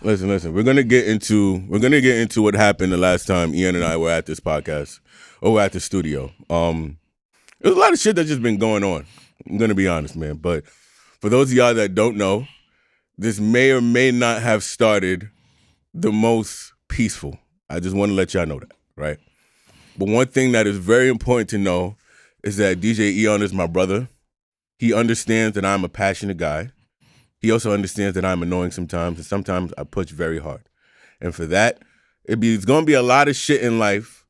Listen. We're gonna get into what happened the last time Ian and I were at this podcast or at the studio. There's a lot of shit that's just been going on. I'm gonna be honest, man. But for those of y'all that don't know, this may or may not have started the most peaceful. I just want to let y'all know that, right? But one thing that is very important to know is that DJ Eon is my brother. He understands that I'm a passionate guy. He also understands that I'm annoying sometimes, and sometimes I push very hard. And for that, it's going to be a lot of shit in life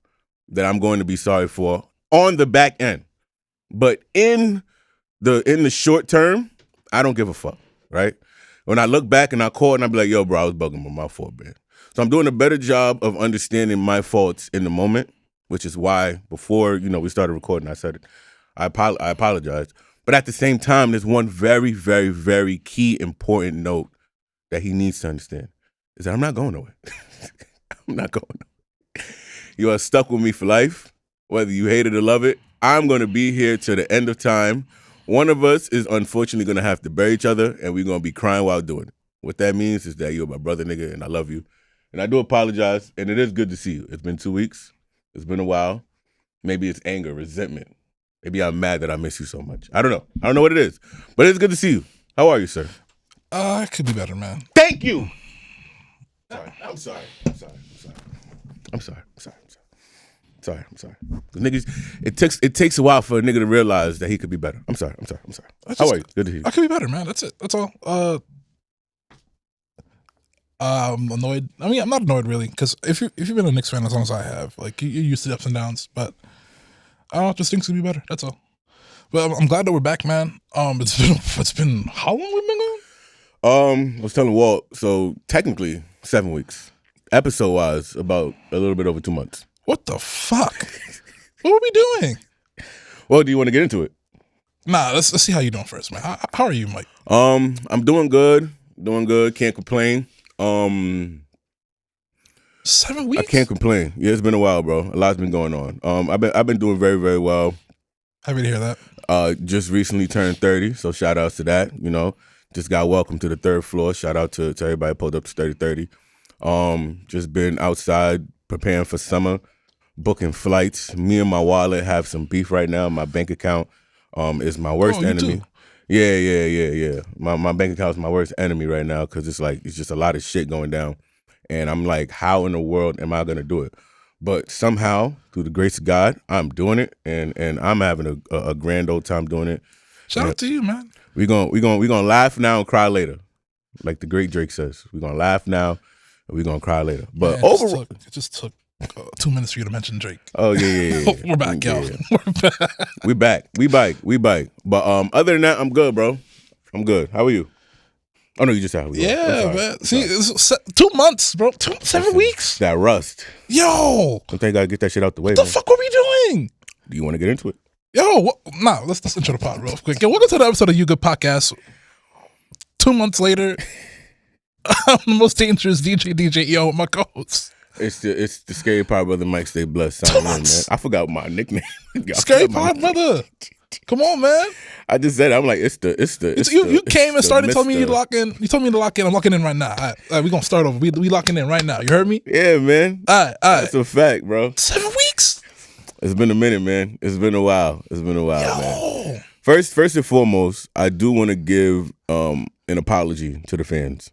that I'm going to be sorry for on the back end. But in the short term, I don't give a fuck, right? When I look back and I call and I be like, yo, bro, I was bugging my fault, man. So I'm doing a better job of understanding my faults in the moment, which is why before, we started recording, I said it. I apologize. But at the same time, there's one very, very, very key important note that he needs to understand is that I'm not going nowhere. I'm not going nowhere. You are stuck with me for life, whether you hate it or love it. I'm going to be here till the end of time. One of us is unfortunately going to have to bury each other, and we're going to be crying while doing it. What that means is that you're my brother, nigga, and I love you. And I do apologize, and it is good to see you. It's been 2 weeks. It's been a while. Maybe it's anger, resentment. Maybe I'm mad that I miss you so much. I don't know. I don't know what it is. But it's good to see you. How are you, sir? It could be better, man. Thank you. I'm sorry. Niggas, it takes a while for a nigga to realize that he could be better. I'm sorry. How are you? Good to hear you. I could be better, man. That's it. That's all. I'm annoyed. I mean, I'm not annoyed really, because if you've been a Knicks fan as long as I have, like you're used to the ups and downs. But I don't know, just things could be better. That's all. But I'm glad that we're back, man. It's been how long we've been going? I was telling Walt. So technically 7 weeks. Episode wise, about a little bit over 2 months. What the fuck? What are we doing? Well, do you want to get into it? Nah, let's see how you doing first, man. How are you, Mike? I'm doing good. Can't complain. 7 weeks? I can't complain. Yeah, it's been a while, bro. A lot's been going on. I've been doing very, very well. Happy to hear that. Just recently turned 30, so shout outs to that. Just got welcomed to the third floor. Shout out to everybody pulled up to 3030. Just been outside preparing for summer, booking flights. Me and my wallet have some beef right now. My bank account is my worst enemy. Too. Yeah. My bank account is my worst enemy right now because it's just a lot of shit going down. And I'm like, how in the world am I going to do it? But somehow, through the grace of God, I'm doing it, and I'm having a grand old time doing it. Shout out to you, man. We're gonna laugh now and cry later, like the great Drake says. We're gonna laugh now and we're gonna cry later. But overall, it just took 2 minutes for you to mention Drake. Oh yeah. We're back, y'all. Yeah. We're back. We bike. But other than that, I'm good, bro. I'm good. How are you? Oh no, you just said yeah, man. See, it's 2 months, bro. 7 weeks. That rust. Yo, sometimes you gotta get that shit out the way. What the fuck are we doing? Do you want to get into it? Yo, let's intro the pod real quick. Yo, welcome to the episode of You Good Podcast. 2 months later, I'm the most dangerous DJ EO with my co-host. It's the scary pod brother Mike StayBlessed. 2 months. Man. I forgot my nickname. Scary pod brother. Come on, man. I just said it. I'm like, you came and started telling me you lock in. You told me to lock in. I'm locking in right now. All right, we gonna start over. We locking in right now. You heard me? Yeah, man. All right. That's a fact, bro. 7 weeks. It's been a minute, man. It's been a while, man. First and foremost, I do want to give an apology to the fans.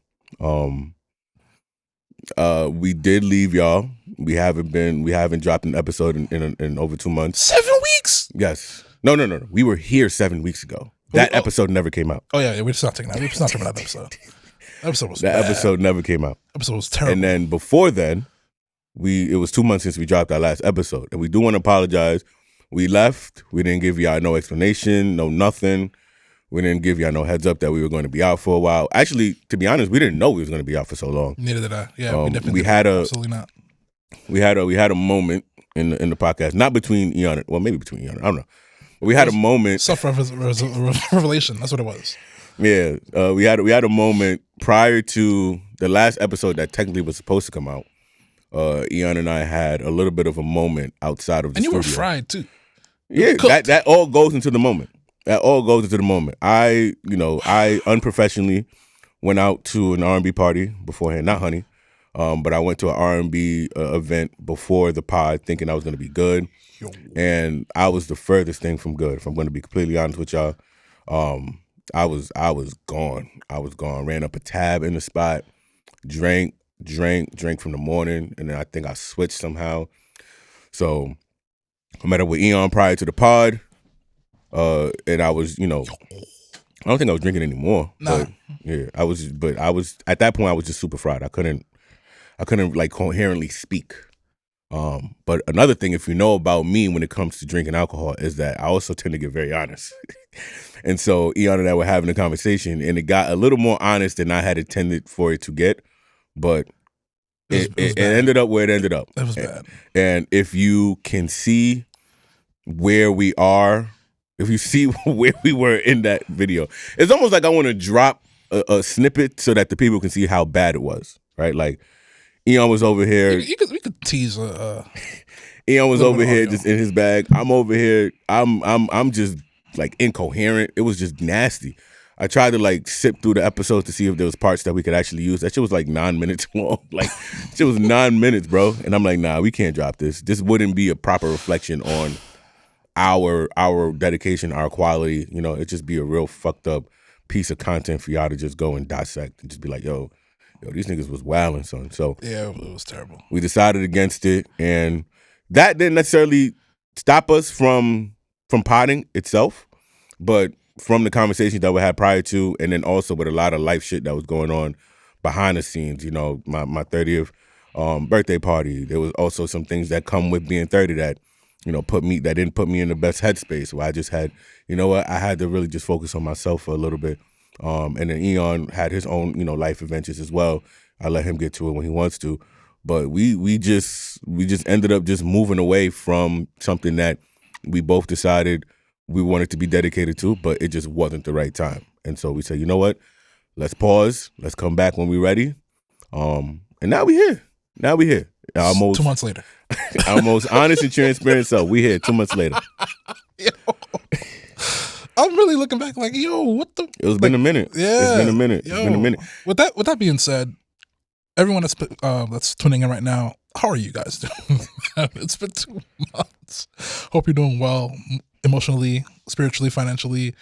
We did leave y'all. We haven't dropped an episode in over 2 months. 7 weeks? Yes. No. We were here 7 weeks ago. That episode never came out. Oh yeah, we're just not taking that. We're just not taking that episode. Episode never came out. Episode was terrible. And then before then, it was 2 months since we dropped our last episode, and we do want to apologize. We left. We didn't give y'all no explanation, no nothing. We didn't give y'all no heads up that we were going to be out for a while. Actually, to be honest, we didn't know we was going to be out for so long. Neither did I. Yeah, we had absolutely not. We had a moment in the podcast, not between Eon, well, maybe between Eon, I don't know. But we had a moment. Self-revelation. That's what it was. Yeah, we had a moment prior to the last episode that technically was supposed to come out. Eon and I had a little bit of a moment outside of the studio. And you were fried too. Yeah, that all goes into the moment. I unprofessionally went out to an R&B party beforehand, not Honey, but I went to an R&B event before the pod thinking I was going to be good. Yo. And I was the furthest thing from good, if I'm going to be completely honest with y'all. I was gone. I was gone. Ran up a tab in the spot, drank from the morning, and then I think I switched somehow. So I met up with Eon prior to the pod, and I was, I don't think I was drinking anymore. Nah. But yeah, I was at that point I was just super fried. I couldn't like coherently speak. But another thing, if you know about me when it comes to drinking alcohol, is that I also tend to get very honest. And so Eon and I were having a conversation, and it got a little more honest than I had intended for it to get. But it ended up where it ended up. It was bad. And if you can see where we are, if you see where we were in that video, it's almost like I want to drop a snippet so that the people can see how bad it was, right? Like, Eon was over here. We could tease. Eon was over here just in his bag. I'm over here. I'm just like incoherent. It was just nasty. I tried to like sip through the episodes to see if there was parts that we could actually use. That shit was like 9 minutes long. Like, shit was 9 minutes, bro. And I'm like, nah, we can't drop this. This wouldn't be a proper reflection on our dedication, our quality. It'd just be a real fucked up piece of content for y'all to just go and dissect and just be like, yo, these niggas was wilding, son. So yeah, it was terrible. We decided against it, and that didn't necessarily stop us from potting itself, but from the conversations that we had prior to, and then also with a lot of life shit that was going on behind the scenes. My 30th birthday party. There was also some things that come with being 30 that didn't put me in the best headspace. Where I just had, I had to really just focus on myself for a little bit. And then Eon had his own, life adventures as well. I let him get to it when he wants to. But we just ended up just moving away from something that we both decided we wanted to be dedicated to, but it just wasn't the right time. And so we said, you know what? Let's pause. Let's come back when we're ready. And now we here. Almost 2 months later. Our most honest and transparent self. We here 2 months later. Yo. I'm really looking back like, yo, what the? It's been a minute. Yeah, it's been a minute. Yo. It's been a minute. With that being said, everyone that's tuning in right now, how are you guys doing? It's been 2 months. Hope you're doing well, emotionally, spiritually, financially,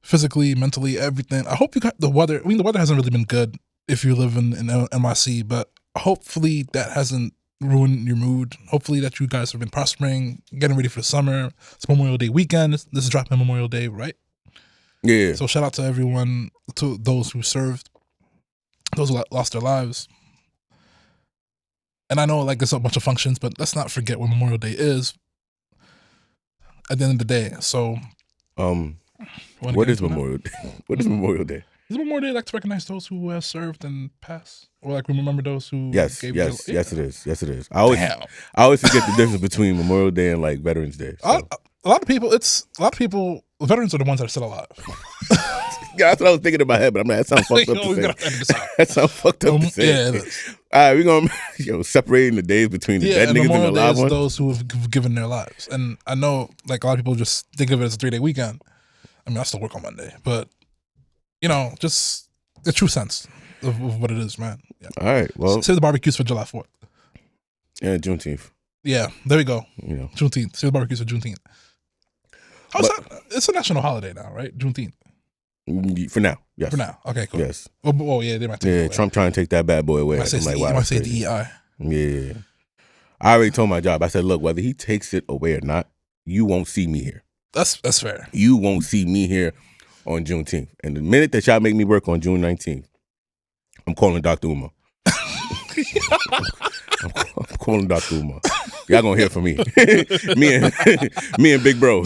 physically, mentally, everything. I hope you got the weather. I mean, the weather hasn't really been good if you live in NYC, but hopefully that hasn't ruined your mood. Hopefully that you guys have been prospering, getting ready for the summer. It's Memorial Day weekend. This is dropping Memorial Day, right? Yeah. So shout out to everyone, to those who served, those who lost their lives. And I know like there's a bunch of functions, but let's not forget what Memorial Day is at the end of the day. So what is Memorial Day? What is Memorial Day? Is Memorial Day like to recognize those who have served and passed? Or like remember those who Yes, it is. Yes, it is. I always forget the difference between Memorial Day and like Veterans Day. So. A lot of people, veterans are the ones that are still alive. Yeah, that's what I was thinking in my head, but I'm like, that sounds fucked up to say. That sounds fucked up to say. Yeah, it is. All right, we're going to separating the days between the dead niggas and the live ones. Those who have given their lives. And I know like a lot of people just think of it as a 3-day weekend. I mean, I still work on Monday, but just the true sense of what it is, man. Yeah. All right, well. Save the barbecues for July 4th. Yeah, Juneteenth. Yeah, there we go. Juneteenth. Save the barbecues for Juneteenth. It's a national holiday now, right? Juneteenth. For now, yes. For now, okay, cool. Yes. Well, yeah, they might take it away. Trump trying to take that bad boy away. You might say DEI. Yeah. I already told my job. I said, look, whether he takes it away or not, you won't see me here. That's fair. You won't see me here on Juneteenth. And the minute that y'all make me work on June 19th, I'm calling Dr. Umar. I'm calling Dr. Umar. Y'all gonna hear from me. me and Big Bro.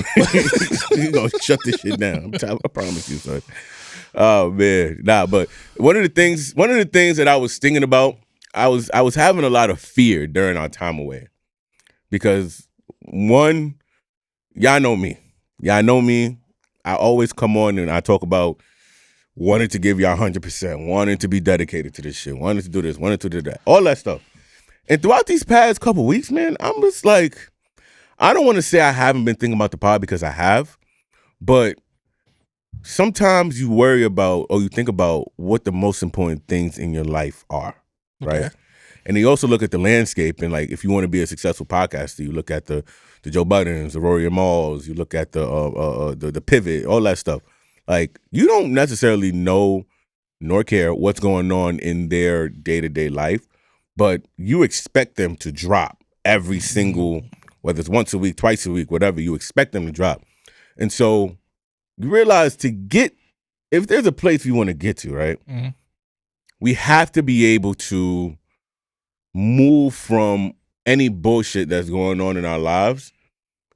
You gonna shut this shit down. I promise you, son. Oh man, but one of the things that I was thinking about, I was having a lot of fear during our time away, because one, y'all know me. I always come on and I talk about wanting to give y'all 100%, wanting to be dedicated to this shit, wanting to do this, wanting to do that, all that stuff. And throughout these past couple weeks, man, I'm just like, I don't want to say I haven't been thinking about the pod, because I have, but sometimes you worry about or you think about what the most important things in your life are, right? Okay. And you also look at the landscape, and like if you want to be a successful podcaster, you look at the Joe Buddens, the Rory Malls, you look at the Pivot, all that stuff. Like you don't necessarily know nor care what's going on in their day-to-day life, but you expect them to drop every single, whether it's once a week, twice a week, whatever, you expect them to drop. And so you realize if there's a place we want to get to, right, we have to be able to move from any bullshit that's going on in our lives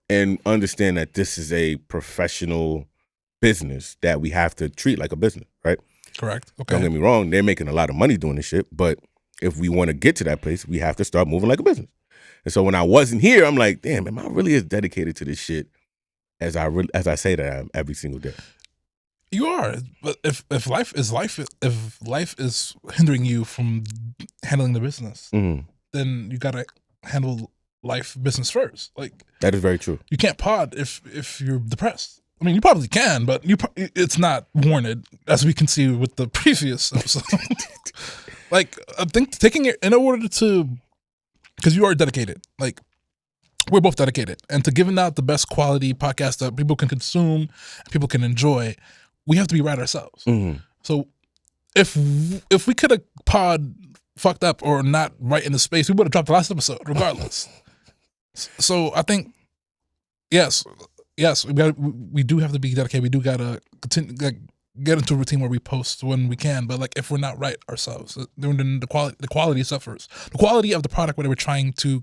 and understand that this is a professional business that we have to treat like a business, right? Correct. Okay. Don't get me wrong, they're making a lot of money doing this shit, but if we want to get to that place, we have to start moving like a business. And so when I wasn't here, I'm like, damn, am I really as dedicated to this shit as I say that I am every single day? You are, but if life is hindering you from handling the business, then you gotta handle life business first. Like that is very true. You can't pod if you're depressed. I mean, you probably can, but it's not warranted, as we can see with the previous episode. Like I think taking it in order to, because you are dedicated. Like we're both dedicated, and to giving out the best quality podcast that people can consume, people can enjoy. We have to be right ourselves. So if we could have pod fucked up or not right in the space, we would have dropped the last episode regardless. So I think yes, we do have to be dedicated. We do gotta continue, like, get into a routine where we post when we can. But like if we're not right ourselves, then the quality suffers. The quality of the product that we're trying to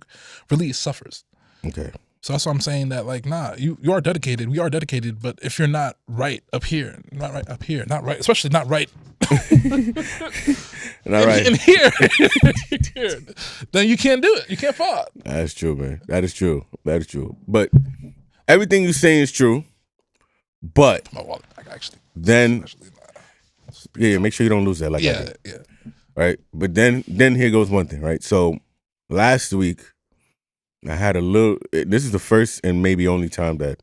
release suffers. Okay. So that's why I'm saying that, like, nah, you are dedicated. We are dedicated, but if you're not right up here, not right up here, not right, especially not right, not right in here, then you can't do it. You can't pod. That's true, man. That is true. That is true. But everything you're saying is true. But my wallet, actually. Then, yeah, make sure you don't lose that. Like, yeah. Right. But then here goes one thing. Right. So last week, I had a little. This is the first and maybe only time that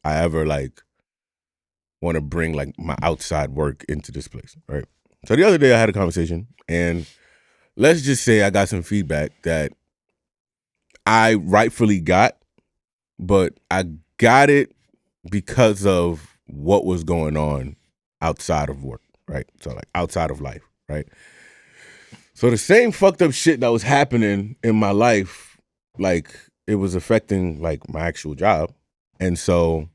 I ever like want to bring like my outside work into this place, right? So the other day I had a conversation, and let's just say I got some feedback that I rightfully got, but I got it because of what was going on outside of work, right? So like outside of life, right? So the same fucked up shit that was happening in my life, like it was affecting like my actual job. And so,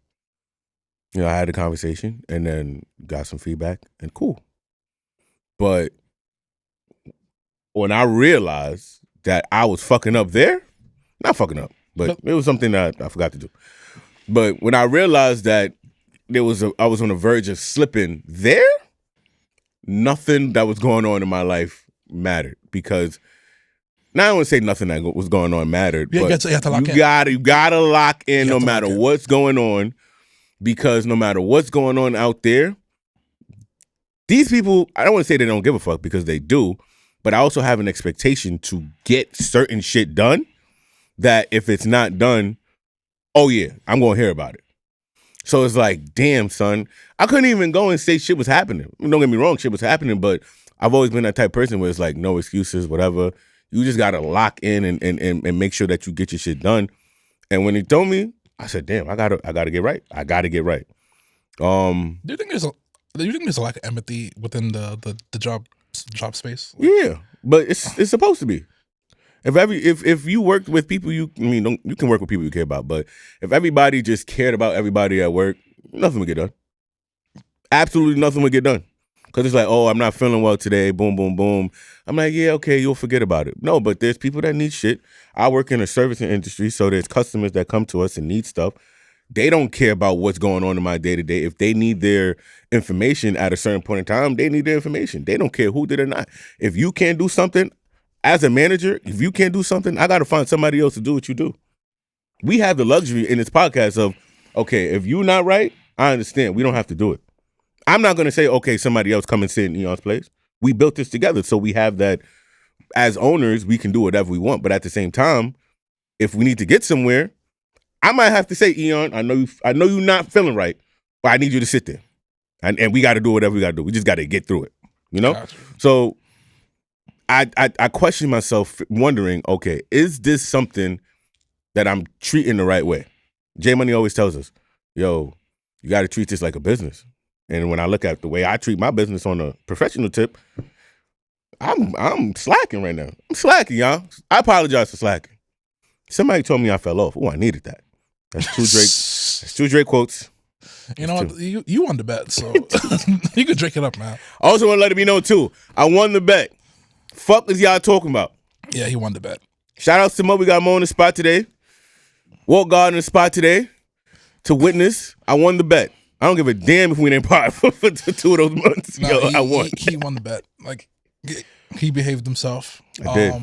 you know, I had a conversation and then got some feedback and cool. But when I realized that I was fucking up there, not fucking up, but it was something that I forgot to do. But when I realized that I was on the verge of slipping there, nothing that was going on in my life mattered, because now I don't want to say nothing that was going on mattered, but you gotta lock in no matter what's going on, because no matter what's going on out there, these people, I don't want to say they don't give a fuck, because they do, but I also have an expectation to get certain shit done that if it's not done, oh yeah, I'm going to hear about it. So it's like, damn, son, I couldn't even go and say shit was happening. Don't get me wrong, shit was happening, but I've always been that type of person where it's like no excuses, whatever. You just got to lock in and make sure that you get your shit done. And when he told me, I said, damn, I gotta get right. I gotta get right. Do you think there's a lack of empathy within the job space? Yeah, but it's supposed to be. If you worked with people you can work with people you care about, but if everybody just cared about everybody at work, nothing would get done. Absolutely nothing would get done. Because it's like, oh, I'm not feeling well today, boom, boom, boom. I'm like, yeah, okay, you'll forget about it. No, but there's people that need shit. I work in a servicing industry, so there's customers that come to us and need stuff. They don't care about what's going on in my day-to-day. If they need their information at a certain point in time, they need their information. They don't care who did or not. If you can't do something, as a manager, if you can't do something, I got to find somebody else to do what you do. We have the luxury in this podcast of, okay, if you're not right, I understand. We don't have to do it. I'm not going to say, okay, somebody else come and sit in Eon's place. We built this together, so we have that. As owners, we can do whatever we want. But at the same time, if we need to get somewhere, I might have to say, Eon, I know you're not feeling right, but I need you to sit there. and we got to do whatever we got to do. We just got to get through it, you know. Gotcha. So I question myself, wondering, okay, is this something that I'm treating the right way? J Money always tells us, yo, you got to treat this like a business. And when I look at the way I treat my business on a professional tip, I'm slacking right now. I'm slacking, y'all. I apologize for slacking. Somebody told me I fell off. Oh, I needed that. That's two Drake. That's two Drake quotes. You know what? You won the bet, so you could drink it up, man. I also want to let it be known too, I won the bet. Fuck is y'all talking about? Yeah, he won the bet. Shout out to Mo. We got Mo on the spot today. Walt God on the spot today to witness. I won the bet. I don't give a damn if we didn't part for 2 of those months. No, Yo, I won. He won the bet. Like he behaved himself. I did.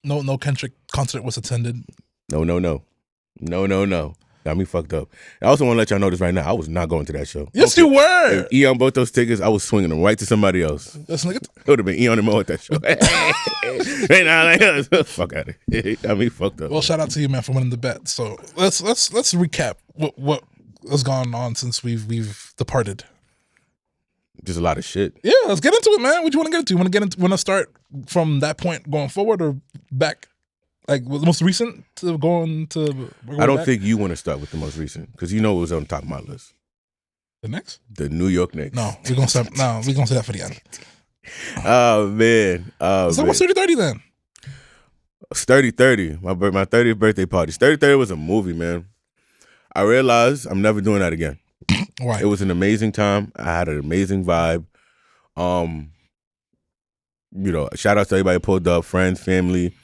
No Kendrick concert was attended. No. Got me fucked up. I also want to let y'all know this right now. I was not going to that show. Yes, you were. If Eon bought those tickets, I was swinging them right to somebody else. It would have been Eon and Mo at that show. Fuck out of it. Got me fucked up. Well, shout out to you, man, for winning the bet. So let's recap what has gone on since we've departed. Just a lot of shit. Yeah, let's get into it, man. What do you want to get into? Want to start from that point going forward or back? Like the most recent to going to. I don't think you want to start with the most recent because you know it was on top of my list. The Knicks? The New York Knicks. No, we're gonna say that for the end. Oh man. So what's 30-30 then? It's 30-30. My 30th birthday party. 30-30 was a movie, man. I realized I'm never doing that again. Why? It was an amazing time. I had an amazing vibe. Shout out to everybody who pulled up, friends, family.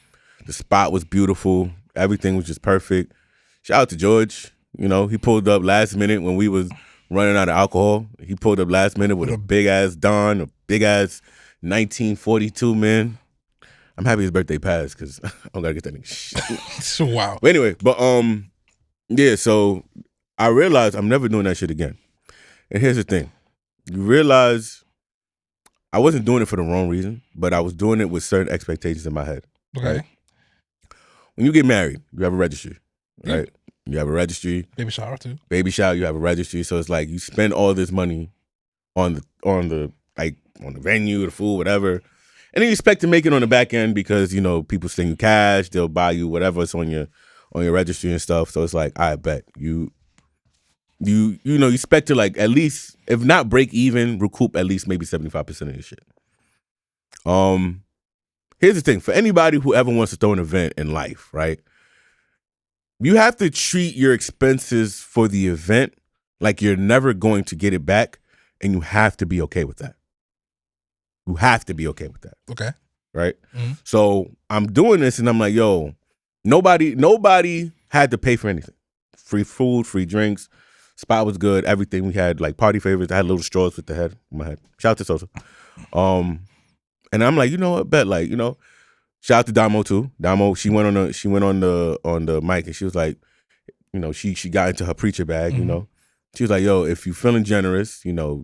The spot was beautiful. Everything was just perfect. Shout out to George. You know, he pulled up last minute when we was running out of alcohol. He pulled up last minute with a big-ass Don, a big-ass 1942, man. I'm happy his birthday passed because I don't got to get that nigga. Wow. But anyway, yeah, so I realized I'm never doing that shit again. And here's the thing. You realize I wasn't doing it for the wrong reason, but I was doing it with certain expectations in my head. Okay. Right? When you get married, you have a registry, right? Yeah. You have a registry. Baby shower too. Baby shower, you have a registry. So it's like you spend all this money on the venue, the food, whatever. And then you expect to make it on the back end because, you know, people send you cash, they'll buy you whatever it's on your registry and stuff. So it's like, I bet you expect to like at least, if not break even, recoup at least maybe 75% of your shit. Here's the thing. For anybody who ever wants to throw an event in life, right? You have to treat your expenses for the event like you're never going to get it back, and you have to be okay with that. You have to be okay with that. Okay. Right? Mm-hmm. So I'm doing this, and I'm like, yo, nobody had to pay for anything. Free food, free drinks. Spot was good. Everything. We had like party favorites. I had little straws with the head. My head. Shout out to Sosa. And I'm like, you know what? Bet like, you know, shout out to Damo too. Damo, she went on the mic and she was like, you know, she got into her preacher bag. Mm-hmm. You know, she was like, yo, if you feeling generous, you know,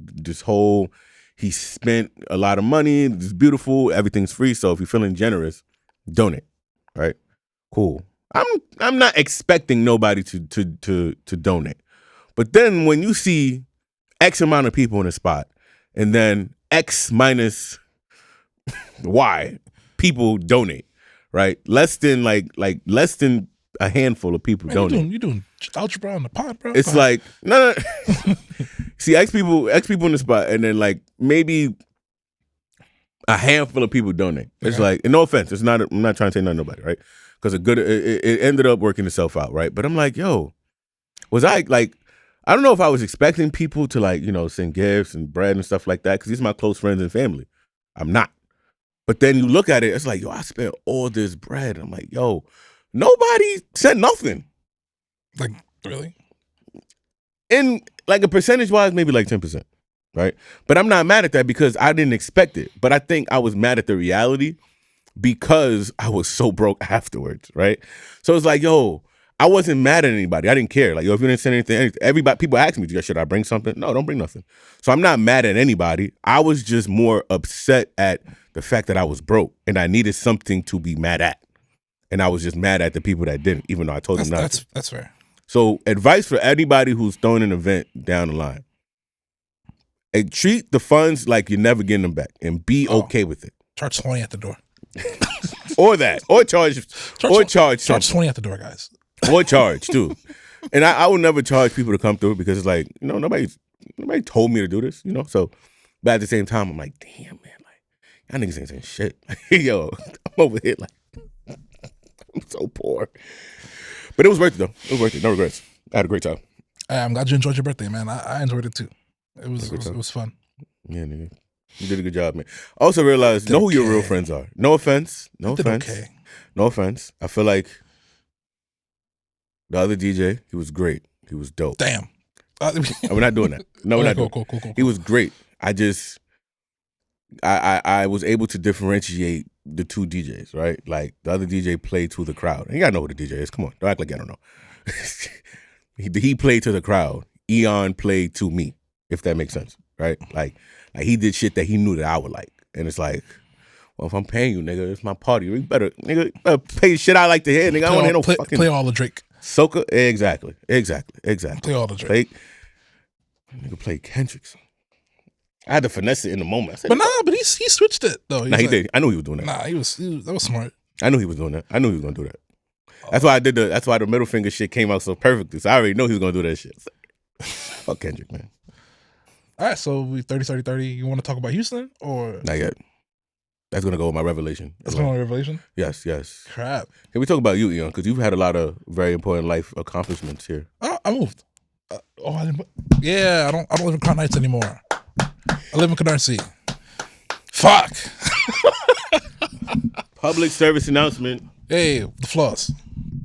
he spent a lot of money. It's beautiful. Everything's free. So if you're feeling generous, donate. Right? Cool. I'm not expecting nobody to donate. But then when you see X amount of people in a spot and then X minus Y people donate, right? Less than a handful of people donate. You doing algebra on the pod, bro? It's like no. See, X people in the spot, and then like maybe a handful of people donate. It's like, and no offense, I'm not trying to say nothing to nobody, right? Because it ended up working itself out, right? But I'm like, yo, was I like? I don't know if I was expecting people to like, you know, send gifts and bread and stuff like that because these are my close friends and family. I'm not. But then you look at it, it's like, yo, I spent all this bread. I'm like, yo, nobody said nothing. Like, really? And like a percentage-wise, maybe like 10%, right? But I'm not mad at that because I didn't expect it. But I think I was mad at the reality because I was so broke afterwards, right? So it's like, yo, I wasn't mad at anybody. I didn't care. Like, yo, if you didn't send anything, people ask me, should I bring something? No, don't bring nothing. So I'm not mad at anybody. I was just more upset at the fact that I was broke and I needed something to be mad at. And I was just mad at the people that didn't, even though I told them not to. That's fair. So advice for anybody who's throwing an event down the line. And treat the funds like you're never getting them back, and be okay with it. Charge 20 at the door. Or that, or charge Charge something. 20 at the door, guys. Or charge too. And I will never charge people to come through because it's like, nobody told me to do this, So, but at the same time, I'm like, damn, man, like, y'all niggas ain't saying shit. Yo, I'm over here like, I'm so poor. But it was worth it though. It was worth it. No regrets. I had a great time. I'm glad you enjoyed your birthday, man. I enjoyed it too. It was fun. Yeah, nigga. You did a good job, man. Also realize, know who your real friends are. No offense. No offense. Okay. No offense. I feel like the other DJ, he was great. He was dope. Damn. We're not doing that. No, we're not doing cool. He was great. I was able to differentiate the two DJs, right? Like, the other DJ played to the crowd. And you gotta know who the DJ is. Come on. Don't act like I don't know. He played to the crowd. Eon played to me, if that makes sense, right? Like he did shit that he knew that I would like. And it's like, well, if I'm paying you, nigga, it's my party. You better pay shit I like to hear, nigga. I don't want to hear no fucking... Play all the Drake. Soca? Exactly. Play all the Drake. Nigga play Kendrick's. I had to finesse it in the moment. But he switched it, though. He did. I knew he was doing that. That was smart. I knew he was doing that. I knew he was going to do that. That's why that's why the middle finger shit came out so perfectly. So I already know he was going to do that shit. Fuck Kendrick, man. All right, so we 30. You want to talk about Houston or not yet? That's gonna go with my revelation. That's going on revelation. Yes. Crap. Can we talk about you, Eon? Because you've had a lot of very important life accomplishments here. I moved. I didn't. Yeah, I don't live in Crown Heights anymore. I live in Canarsie. Fuck. Public service announcement. Hey, the flaws.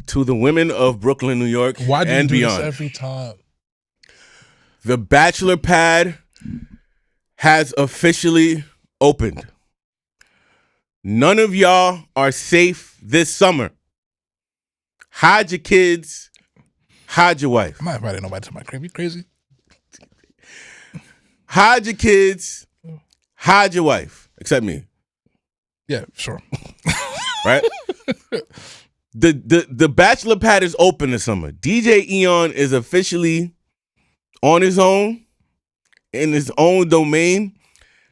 To the women of Brooklyn, New York, Why do and you do beyond. this every time? The Bachelor Pad has officially opened. None of y'all are safe this summer. Hide your kids. Hide your wife. I'm not inviting nobody to my crib. You crazy? Hide your kids. Hide your wife. Except me. Yeah, sure. Right? The Bachelor Pad is open this summer. DJ Eon is officially on his own, in his own domain,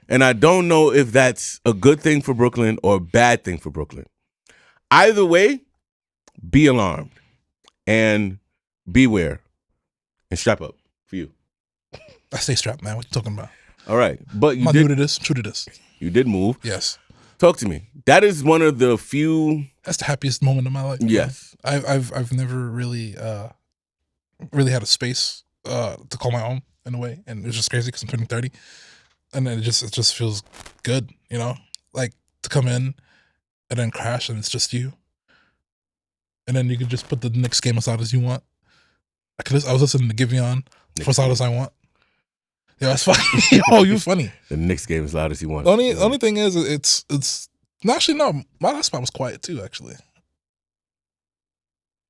and I don't know if that's a good thing for Brooklyn or a bad thing for Brooklyn. Either way, be alarmed and beware and strap up for you. I stay strapped, man. What you talking about? All right, but I'm new to this. True to this. You did move. Yes. Talk to me. That is one of the few. That's the happiest moment of my life. Yes. I've never really had a space to call my own in a way, and it's just crazy because I'm turning 30, and it just feels good, like to come in and then crash and it's just you, and then you can just put the next game as loud as you want. I was listening to Giveon for as loud as I want. Yeah, that's funny. Oh, you funny. The Knicks game as loud as you want. The only thing is, it's actually no. My last spot was quiet too, actually,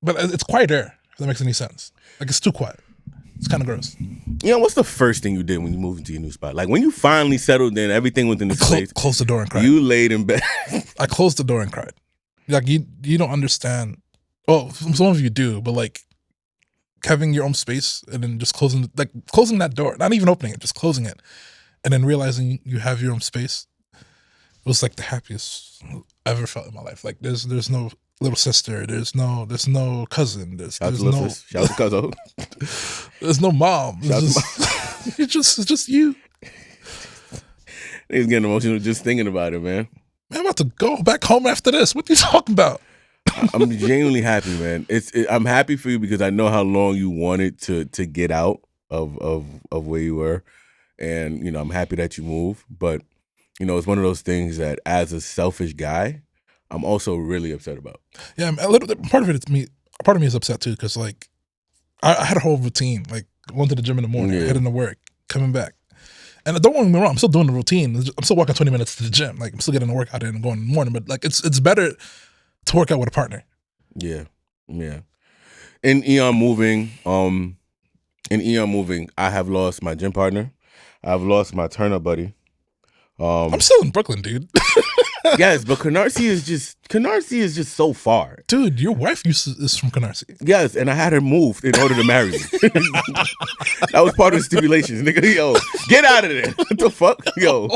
but it's quieter. If that makes any sense. Like it's too quiet. It's kind of gross. What's the first thing you did when you moved into your new spot? Like when you finally settled in, everything within the space. Closed the door and cried. You laid in bed. I closed the door and cried. Like you don't understand. Well, some of you do, but like having your own space and then just closing that door, not even opening it, just closing it, and then realizing you have your own space. It was like the happiest I ever felt in my life. Like there's no little sister, there's no cousin, there's no shout out to cousin. There's no mom. It's just you. He's getting emotional just thinking about it, man. Man, I'm about to go back home after this. What are you talking about? I'm genuinely happy, man. I'm happy for you because I know how long you wanted to get out of where you were, and I'm happy that you moved. But it's one of those things that, as a selfish guy, I'm also really upset about. Yeah, a little part of it is me. Part of me is upset too because like I had a whole routine. Like going to the gym in the morning, heading to work, coming back, and don't get me wrong, I'm still doing the routine. I'm still walking 20 minutes to the gym. Like I'm still getting a workout in and going in the morning. But like it's better to work out with a partner. Yeah. In Eon moving, I have lost my gym partner. I've lost my turn-up buddy. I'm still in Brooklyn, dude. Yes, but Canarsie is just so far. Dude, your wife is from Canarsie. Yes, and I had her moved in order to marry me. That was part of the stipulations, nigga. Yo, get out of there. What the fuck? Yo.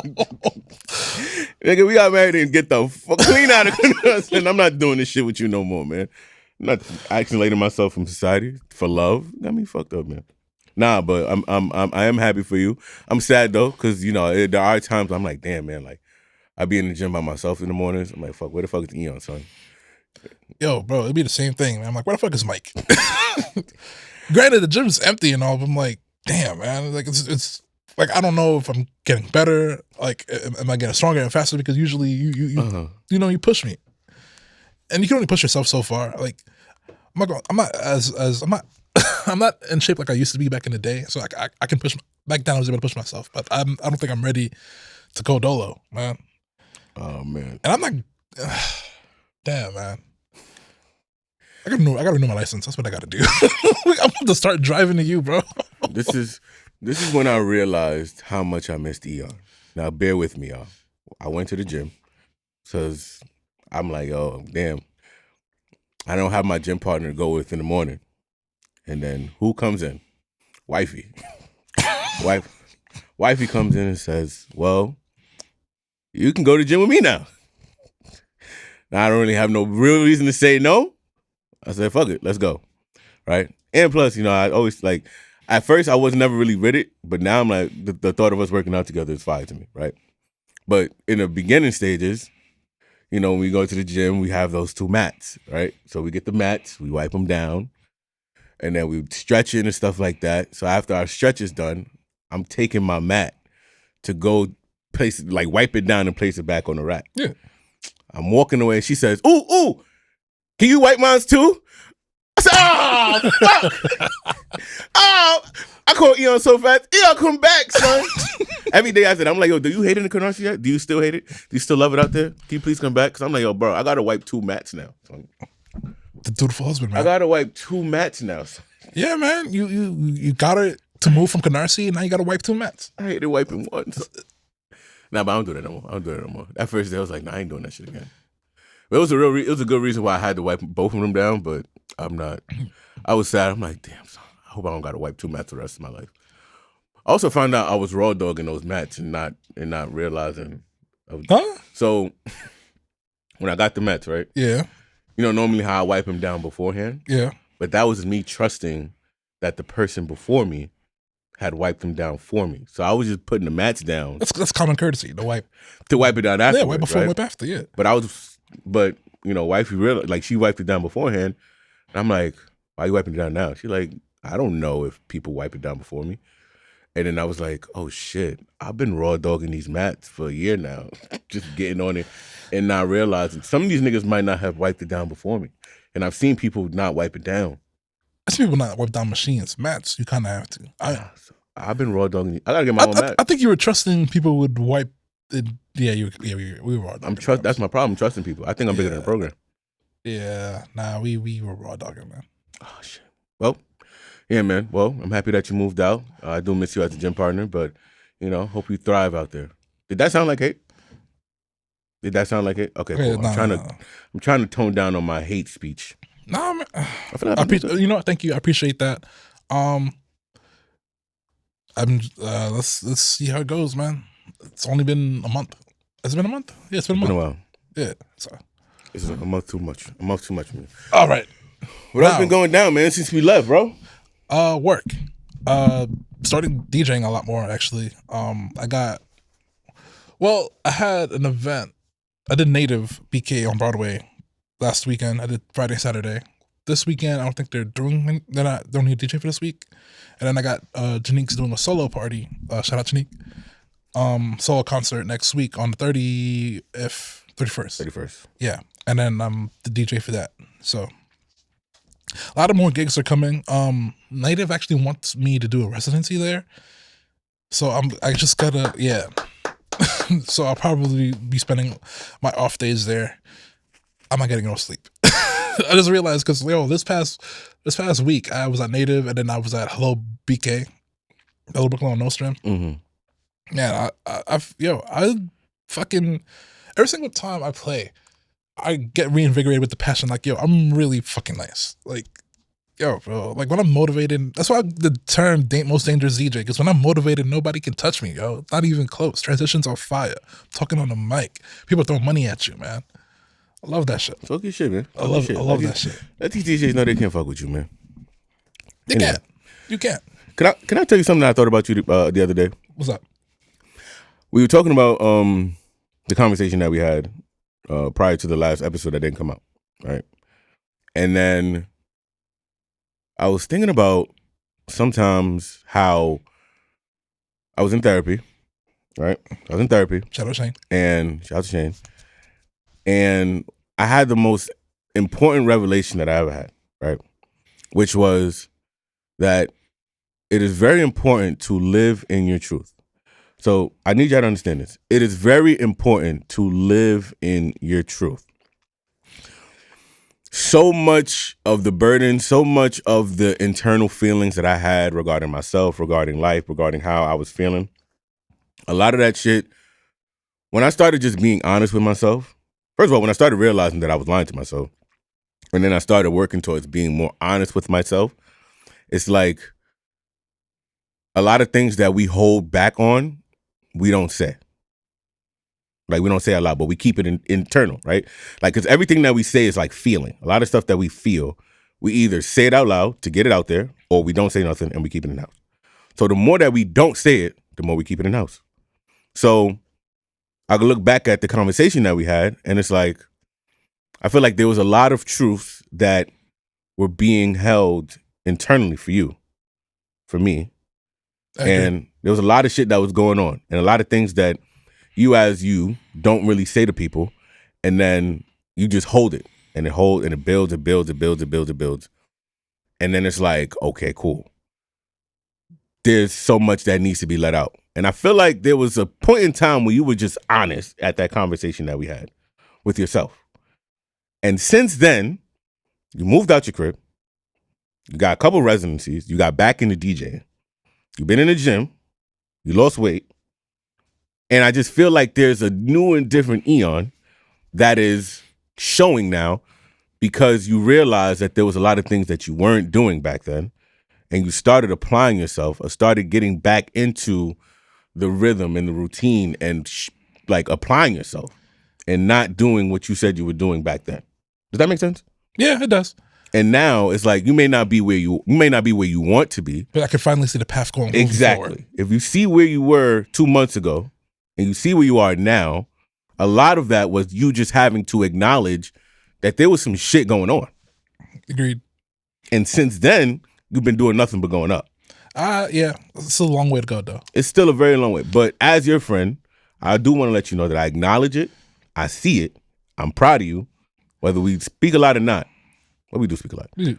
Nigga, we got married and get the fuck clean out of Canarsie. And I'm not doing this shit with you no more, man. I'm not isolating myself from society for love. Got me fucked up, man. Nah, but I am happy for you. I'm sad though, because you know there are times I'm like, damn, man, like I be in the gym by myself in the mornings. I'm like, fuck, where the fuck is Eon, son? Yo, bro, it'd be the same thing, man. I'm like, where the fuck is Mike? Granted, the gym's empty and all, but I'm like, damn, man. Like it's like I don't know if I'm getting better. Like, am I getting stronger and faster? Because usually you you push me, and you can only push yourself so far. Like, I'm not in shape like I used to be back in the day. So like I can push back then. I was able to push myself, but I don't think I'm ready to go dolo, man. Oh man, and I'm not. Damn, man. I gotta renew my license. That's what I gotta do. I'm going to start driving to you, bro. This is when I realized how much I missed Eon. Now bear with me, y'all. I went to the gym because I'm like, oh damn, I don't have my gym partner to go with in the morning. And then who comes in? Wifey. Wifey comes in and says, well, you can go to the gym with me now. Now I don't really have no real reason to say no. I said, fuck it, let's go. Right? And plus, you know, I always like, at first I was never really with it, but now I'm like, the thought of us working out together is fine to me, right? But in the beginning stages, you know, when we go to the gym, we have those 2 mats, right? So we get the mats, we wipe them down, and then we stretch it and stuff like that. So after our stretch is done, I'm taking my mat to go place it, like wipe it down and place it back on the rack. Yeah. I'm walking away. She says, ooh, can you wipe mine too? I said, oh, fuck. Oh, I called Eon so fast. Eon, come back, son. Every day I said, I'm like, yo, do you hate it in Canarsie yet? Do you still hate it? Do you still love it out there? Can you please come back? Because I'm like, yo, bro, I got to wipe 2 mats now. So, the dutiful husband, man. I got to wipe 2 mats now. So. Yeah, man. You got to move from Canarsie, and now you got to wipe 2 mats. I hated wiping once. Nah, but I don't do that no more. That first day, I was like, nah, I ain't doing that shit again. But it was a good reason why I had to wipe both of them down, but I'm not. I was sad. I'm like, damn, son, I hope I don't got to wipe 2 mats the rest of my life. I also found out I was raw dogging those mats and not realizing. Huh? So when I got the mats, right? Yeah. You know, normally how I wipe them down beforehand. Yeah. But that was me trusting that the person before me had wiped them down for me. So I was just putting the mats down. That's common courtesy to wipe. To wipe it down after. Yeah, wipe before, right? Wipe after, yeah. But you know, wifey realized, like she wiped it down beforehand. And I'm like, why are you wiping it down now? She's like, I don't know if people wipe it down before me. And then I was like, oh shit, I've been raw dogging these mats for a year now. Just getting on it and not realizing some of these niggas might not have wiped it down before me. And I've seen people not wipe it down. I see people not wipe down machines. Mats, you kind of have to. I've been raw dogging. I gotta get my own mat. I think you were trusting people would wipe it. Yeah, we were raw dogging. That's my problem, trusting people. I think I'm bigger than the program. Yeah, nah, we were raw dogging, man. Oh shit. Well, yeah, man. Well, I'm happy that you moved out. I do miss you as a gym partner, but you know, hope you thrive out there. Did that sound like hate? Did that sound like it? Okay, cool. I'm trying to tone down on my hate speech. Nah, man. You know what? Thank you. I appreciate that. Let's see how it goes, man. It's only been a month. Has it been a month? Yeah, it's been a month. Been a while. Yeah. So it's a month too much. A month too much, man. All right. What else been going down, man, since we left, bro? Work. Starting DJing a lot more, actually. I had an event. I did Native BK on Broadway last weekend. I did Friday, Saturday. This weekend, I don't think they're doing. They don't need a DJ for this week. And then I got Janique's doing a solo party. Shout out Janique. Solo concert next week on the 31st. 31st. Yeah, and then I'm the DJ for that. So a lot of more gigs are coming. Native actually wants me to do a residency there. So I just gotta, yeah. So I'll probably be spending my off days there. I'm not getting no sleep. I just realized because this past week I was at Native and then I was at Hello BK, Hello Brooklyn on Nostrum. Mm-hmm. Man, I fucking every single time I play, I get reinvigorated with the passion. Like, yo, I'm really fucking nice. Like, yo, bro. Like when I'm motivated, that's why the term most dangerous DJ. Because when I'm motivated, nobody can touch me, yo. Not even close. Transitions are fire. I'm talking on the mic. People throw money at you, man. I love that shit. Talk your shit, man. I love that shit. Let these DJs know they can't fuck with you, man. They Anyway. can't. You can't. Can I tell you something I thought about you the other day? What's up? We were talking about the conversation that we had prior to the last episode that didn't come out, right? And then I was thinking about sometimes how I was in therapy, right? I was in therapy. Shout out Shane. And shout out to Shane. And I had the most important revelation that I ever had, right? Which was that it is very important to live in your truth. So I need y'all to understand this. It is very important to live in your truth. So much of the burden, so much of the internal feelings that I had regarding myself, regarding life, regarding how I was feeling, a lot of that shit, when I started just being honest with myself, first of all, when I started realizing that I was lying to myself, and then I started working towards being more honest with myself, it's like a lot of things that we hold back on, we don't say. Like, we don't say a lot, but we keep it internal, right? Like, because everything that we say is like feeling. A lot of stuff that we feel, we either say it out loud to get it out there, or we don't say nothing and we keep it in house. So the more that we don't say it, the more we keep it in house. So I could look back at the conversation that we had, and it's like, I feel like there was a lot of truths that were being held internally for you, for me. And there was a lot of shit that was going on, and a lot of things that you as you don't really say to people, and then you just hold it, and it builds, it builds, it builds, it builds, it builds. And then it's like, okay, cool. There's so much that needs to be let out. And I feel like there was a point in time where you were just honest at that conversation that we had with yourself. And since then, you moved out your crib, you got a couple residencies, you got back into DJing, you've been in the gym, you lost weight, and I just feel like there's a new and different Eon that is showing now because you realize that there was a lot of things that you weren't doing back then, and you started applying yourself or started getting back into the rhythm and the routine and like applying yourself and not doing what you said you were doing back then. Does that make sense? Yeah, it does. And now it's like you may not be where you want to be, but I can finally see the path going exactly forward. If you see where you were 2 months ago and you see where you are now, a lot of that was you just having to acknowledge that there was some shit going on. Agreed. And since then, you've been doing nothing but going up. Yeah, it's a long way to go, though. It's still a very long way. But as your friend, I do want to let you know that I acknowledge it. I see it. I'm proud of you. Whether we speak a lot or not. Well, we do speak a lot. We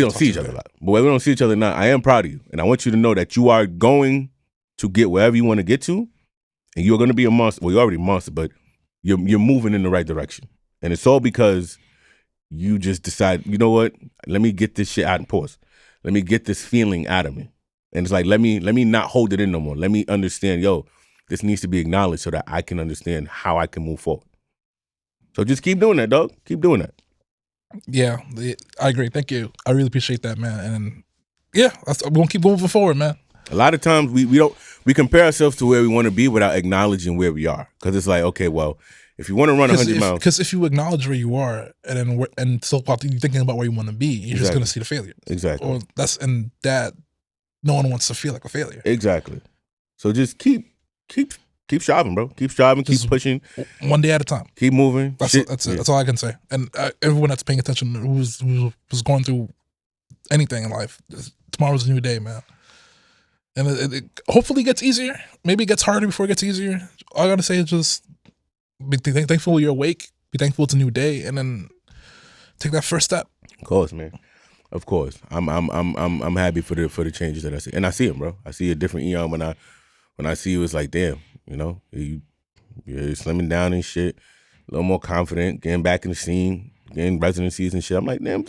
don't see each other a lot. But whether we don't see each other or not, I am proud of you. And I want you to know that you are going to get wherever you want to get to. And you're going to be a monster. Well, you're already a monster, but you're moving in the right direction. And it's all because you just decide, you know what? Let me get this shit out and pause. Let me get this feeling out of me. And it's like, let me not hold it in no more. Let me understand, yo, this needs to be acknowledged so that I can understand how I can move forward. So just keep doing that, dog. Keep doing that. Yeah, I agree. Thank you. I really appreciate that, man. And yeah, we're going to keep moving forward, man. A lot of times we compare ourselves to where we want to be without acknowledging where we are. Because it's like, okay, well, if you want to run 100 miles. Because if you acknowledge where you are and still while you're thinking about where you want to be, you're just going to see the failure. Exactly. Or that no one wants to feel like a failure. Exactly. So just keep striving, bro. Keep striving, keep pushing. One day at a time. Keep moving. That's it. That's all I can say. And everyone that's paying attention who was going through anything in life, tomorrow's a new day, man. And it hopefully gets easier. Maybe it gets harder before it gets easier. All I gotta say is just be thankful you're awake. Be thankful it's a new day, and then take that first step. Of course, man. Of course. I'm happy for the changes that I see, and I see them, bro. I see a different Eon when I see you. It's like, damn, you know, you're slimming down and shit, a little more confident, getting back in the scene, getting residencies and shit. I'm like, damn.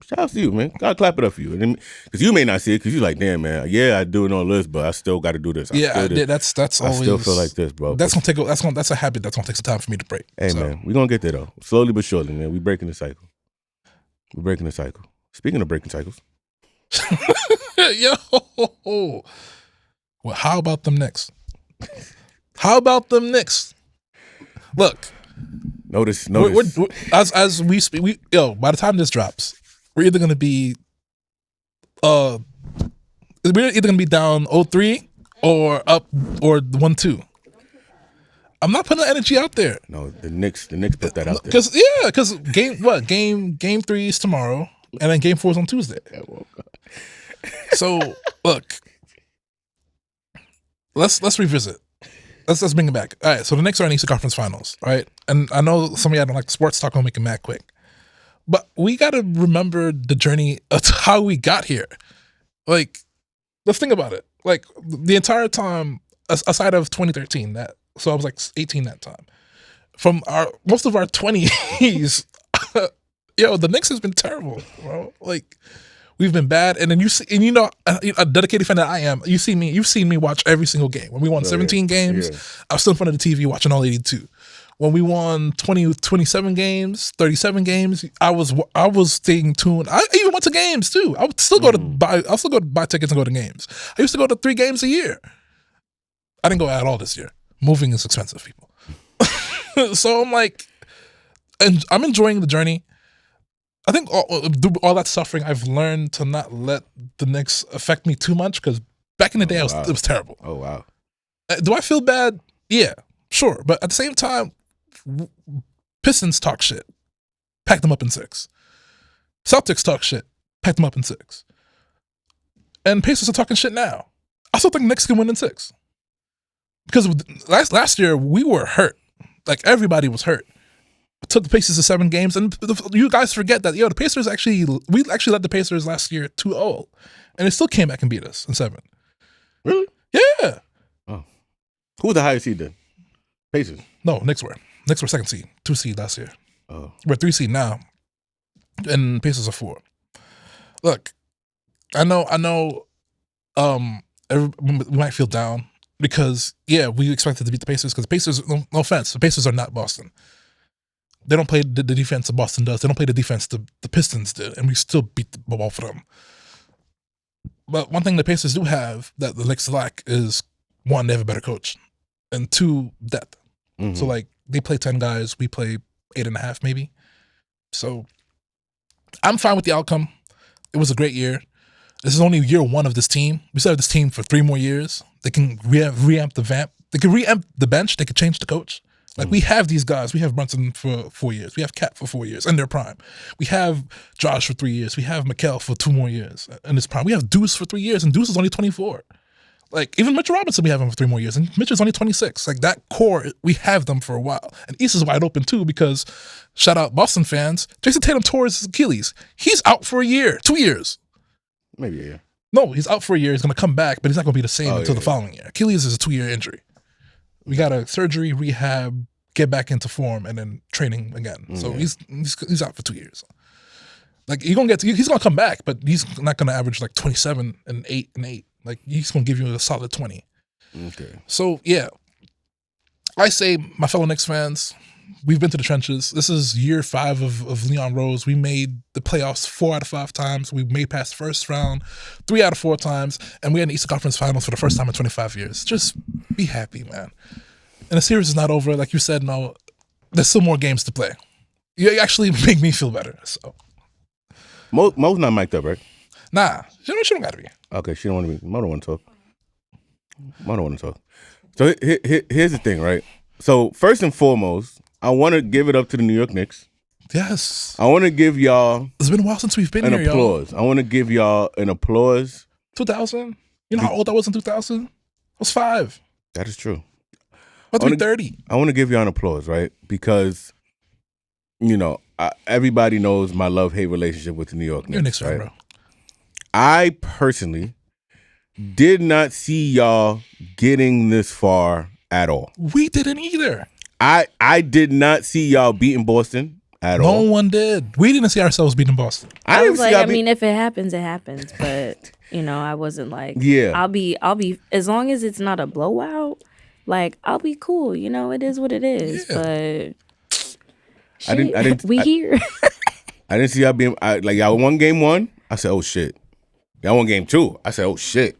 Shout out to you, man. Gotta clap it up for you. Because you may not see it because you're like, damn, man, yeah, I do all this, but I still got to do this. That's always. I still feel like this, bro. That's a habit that's gonna take some time for me to break. Hey, man, we're gonna get there though. Slowly but surely, man. We breaking the cycle. We're breaking the cycle. Speaking of breaking cycles. Yo. Well, how about them Knicks? How about them Knicks? Look. Notice. As we speak, by the time this drops, we're either gonna be down 0-3 or up or 1-2. I'm not putting the energy out there. No, the Knicks put that out there. Because game 3 is tomorrow, and then game 4 is on Tuesday. So look, let's revisit. Let's bring it back. All right, so the Knicks are in Eastern Conference Finals, right? And I know some of y'all don't like sports talk, I'll make it mad quick. But we got to remember the journey of how we got here. Like, let's think about it. Like, the entire time, aside of 2013, so I was like 18 that time. From most of our 20s, the Knicks has been terrible, bro. Like, we've been bad, and then a dedicated fan that I am. You've seen me watch every single game. When we won 17 games, I was still in front of the TV watching all 82. When we won 27 games, 37 games, I was staying tuned. I even went to games too. I would still go to buy tickets and go to games. I used to go to 3 games a year. I didn't go at all this year. Moving is expensive, people. So I'm like, and I'm enjoying the journey. I think all that suffering, I've learned to not let the Knicks affect me too much, because back in the day, it was terrible. Oh, wow. Do I feel bad? Yeah, sure. But at the same time, Pistons talk shit, pack them up in 6. Celtics talk shit, pack them up in 6. And Pacers are talking shit now. I still think Knicks can win in 6. Because last year, we were hurt. Like, everybody was hurt. Took the Pacers to 7 games, and you guys forget that the Pacers we actually led the Pacers last year 2-0, and they still came back and beat us in 7. Really? Yeah. Oh, who was the highest seed then? Pacers. No, Knicks were 2nd seed, 2 seed last year. Oh, we're 3 seed now, and Pacers are 4. Look, I know. We might feel down because we expected to beat the Pacers, because the Pacers. No offense, the Pacers are not Boston. They don't play the defense that Boston does. They don't play the defense the Pistons did, and we still beat the ball for them. But one thing the Pacers do have that the Knicks lack is, 1, they have a better coach, and 2, depth. Mm-hmm. So, like, they play 10 guys, we play 8.5 maybe. So I'm fine with the outcome. It was a great year. This is only year 1 of this team. We still have this team for 3 more years. They can reamp the vamp. They can reamp the bench. They could change the coach. Like, we have these guys. We have Brunson for 4 years. We have Cat for 4 years in their prime. We have Josh for 3 years. We have Mikal for 2 more years in his prime. We have Deuce for 3 years, and Deuce is only 24. Like, even Mitchell Robinson, we have him for 3 more years, and Mitchell's only 26. Like, that core, we have them for a while. And East is wide open too, because, shout out Boston fans, Jason Tatum tore his Achilles. He's out for a year, 2 years. Maybe a year. No, he's out for a year. He's going to come back, but he's not going to be the same until the following year. Achilles is a 2-year injury. We got a surgery, rehab, get back into form, and then training again. So he's out for 2 years. Like, he's gonna come back, but he's not gonna average like 27 and 8 and 8. Like, he's gonna give you a solid 20. Okay. So I say, my fellow Knicks fans, we've been to the trenches. This is year 5 of Leon Rose. We made the playoffs 4 out of 5 times. We made past the first round 3 out of 4 times, and we're in the Eastern Conference Finals for the first time in 25 years. Just be happy, man. And the series is not over. Like you said, no, there's still more games to play. You actually make me feel better. So Mo's not mic'd up, right? Nah, she don't gotta be. Okay, she don't want to be. Mo don't want to talk. So here's the thing, right? So first and foremost, I want to give it up to the New York Knicks. Yes. I want to give y'all. It's been a while since we've been here, y'all. Applause. I want to give y'all an applause. 2000. You know how old I was in 2000? I was 5. That is true. About to be 30. I want to give y'all an applause, right? Because, everybody knows my love-hate relationship with the New York Knicks. You're a Knicks fan, right? bro. I personally did not see y'all getting this far at all. We didn't either. I did not see y'all beating Boston at No all. one did. We didn't see ourselves beating Boston. I didn't was see like, y'all I mean, if it happens, it happens. But I wasn't like, Yeah. I'll be as long as it's not a blowout. Like, I'll be cool. It is what it is. Yeah. But I didn't. we here. I didn't see y'all being like y'all won game 1. I said, oh shit. Y'all won game 2. I said, oh shit.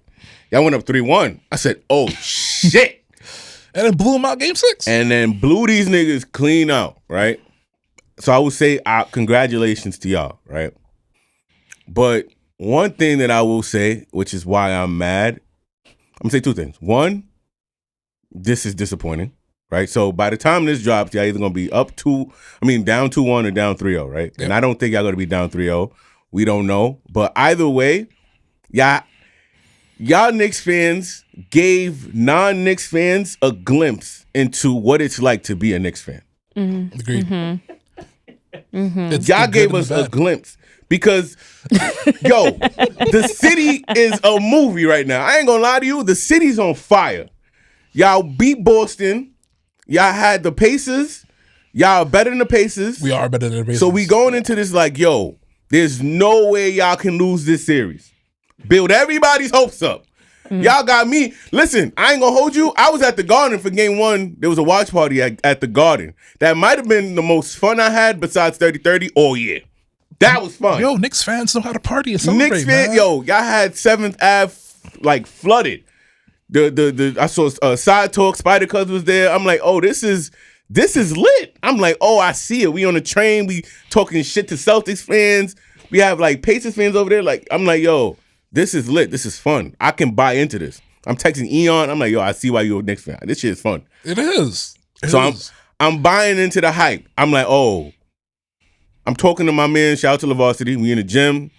Y'all went up 3-1. I said, oh shit. And then blew them out game 6. And then blew these niggas clean out, right? So I would say congratulations to y'all, right? But one thing that I will say, which is why I'm mad, I'm gonna say 2 things. One, this is disappointing, right? So by the time this drops, y'all either gonna be down 2-1 or down 3-0, right? Yep. And I don't think y'all gonna be down 3-0. We don't know. But either way, y'all Knicks fans gave non-Knicks fans a glimpse into what it's like to be a Knicks fan. Mm-hmm. Agreed. Y'all gave us a glimpse because, yo, the city is a movie right now. I ain't gonna lie to you. The city's on fire. Y'all beat Boston. Y'all had the Pacers. Y'all are better than the Pacers. We are better than the Pacers. So we going into this like, yo, there's no way y'all can lose this series. Build everybody's hopes up. Y'all got me. Listen, I ain't gonna hold you. I was at the Garden for game 1. There was a watch party at the Garden. That might have been the most fun I had besides 30-30 all year. That was fun. Yo, Knicks fans know how to party and celebrate, Knicks man. fan, yo, y'all had 7th Ave like flooded. I saw Side Talk, Spider Cuz was there. I'm like, oh, this is lit. I'm like, oh, I see it. We on the train. We talking shit to Celtics fans. We have like Pacers fans over there. Like, I'm like, yo, this is lit. This is fun. I can buy into this. I'm texting Eon. I'm like, yo, I see why you're a Knicks fan. This shit is fun. It is. I'm buying into the hype. I'm like, oh, I'm talking to my man. Shout out to LaVarsity. We in the gym.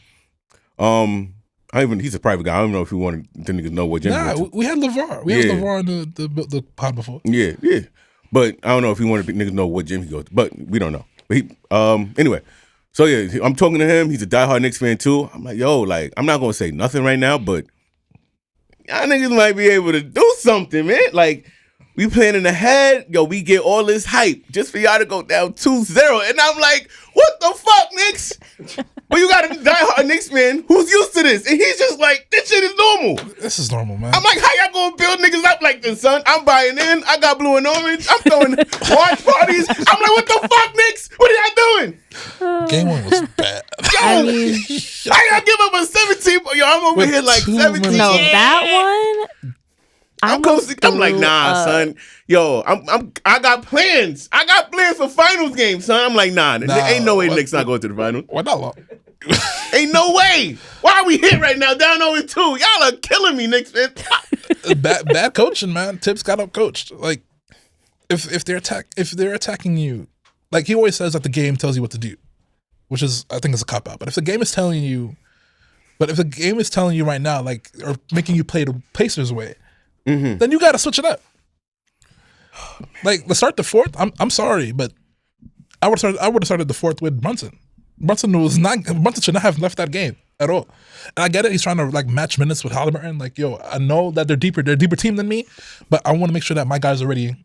He's a private guy. I don't know if we wanted the niggas know what gym. We had LeVar. We had LeVar in the pod before. Yeah. But I don't know if he wanted the niggas know what gym he goes to. But we don't know. But anyway. So yeah, I'm talking to him. He's a diehard Knicks fan too. I'm like, yo, like, I'm not gonna say nothing right now, but y'all niggas might be able to do something, man. Like, we planning ahead. Yo, we get all this hype just for y'all to go down 2-0. And I'm like, what the fuck, Knicks? But you got a diehard Knicks fan who's used to this. And he's just like, this shit is normal. This is normal, man. I'm like, how y'all gonna build niggas up like this, son? I'm buying in. I got blue and orange. I'm throwing watch parties. I'm like, what the fuck, Knicks? What are y'all doing? Game 1 was bad. Yo, how y'all give up a 17? Yo, I'm over With here like 17. No, that one. I'm like, nah, son. Yo, I got plans. I got plans for finals games, son. I'm like, nah. Ain't no way Knicks not going to the finals. Why not? Ain't no way. Why are we here right now, down 0-2? Y'all are killing me, Knicks fans. Bad coaching, man. Tips got up coached. Like, if they're attacking you, like he always says that the game tells you what to do, which is, I think, is a cop out. But if the game is telling you right now, like, or making you play the Pacers way, then you got to switch it up. Like, let's start the fourth. I'm sorry, but I would have started the fourth with Brunson. Brunson should not have left that game at all. And I get it. He's trying to like match minutes with Halliburton. Like, yo, I know that they're a deeper team than me, but I want to make sure that my guys are ready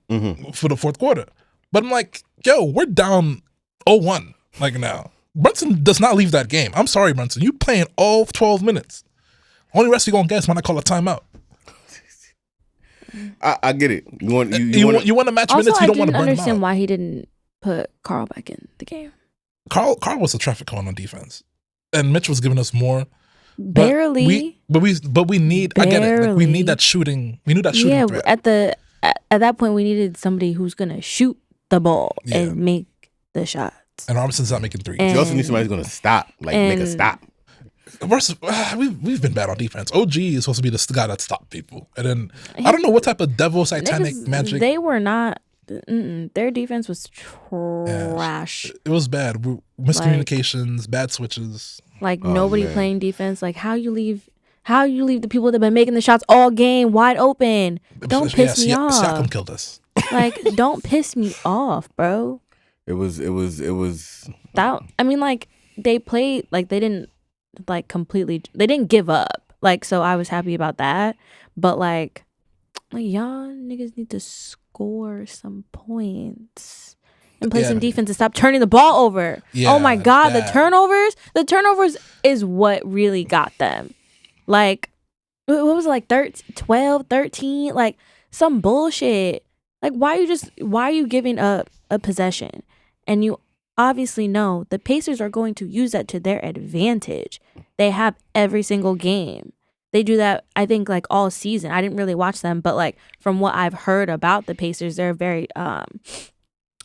for the fourth quarter. But I'm like, yo, we're down 0-1 like now. Brunson does not leave that game. I'm sorry, Brunson. You playing all 12 minutes. Only rest you're gonna get is when I call a timeout. I get it. You want to match minutes. You don't want to burn them out. I didn't understand why he didn't put Carl back in the game. Carl was a traffic cone on defense, and Mitch was giving us more. Barely. But we need. Barely. I get it. Like, we need that shooting. We need that shooting. Yeah. Threat. At that point, we needed somebody who's gonna shoot the ball and make the shots. And Robinson's not making threes. You also need somebody who's gonna stop, like make a stop. Versus, we've been bad on defense. OG is supposed to be the guy that stopped people, and then I don't know what type of devil satanic magic. They were not. Their defense was trash. It was bad. Miscommunications, bad switches. Like nobody playing defense. Like how you leave the people that have been making the shots all game wide open. Don't piss me off. Siakam killed us. Like, don't piss me off, bro. It was that. I mean, like they played like they didn't like completely. They didn't give up. Like, so I was happy about that. But like y'all niggas need to score some points. and play some defense and stop turning the ball over. Oh my God, the turnovers is what really got them. Like, what was it, like 12, 13? Like, some bullshit. Like, why are you giving up a possession? And you obviously know the Pacers are going to use that to their advantage. They have every single game. They do that, I think, like all season. I didn't really watch them, but like from what I've heard about the Pacers, they're a very,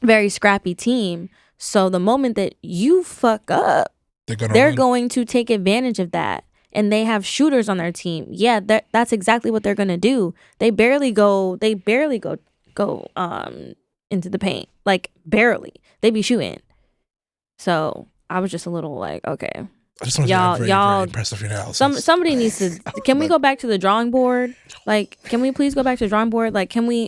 very scrappy team. So the moment that you fuck up, they're going to take advantage of that. And they have shooters on their team. Yeah, that's exactly what they're gonna do. They barely go into the paint. Like barely. They be shooting. So I was just a little like, okay. I just want to say very impressive analysis. Somebody needs to. Can we go back to the drawing board? Like, can we please go back to the drawing board? Like, can we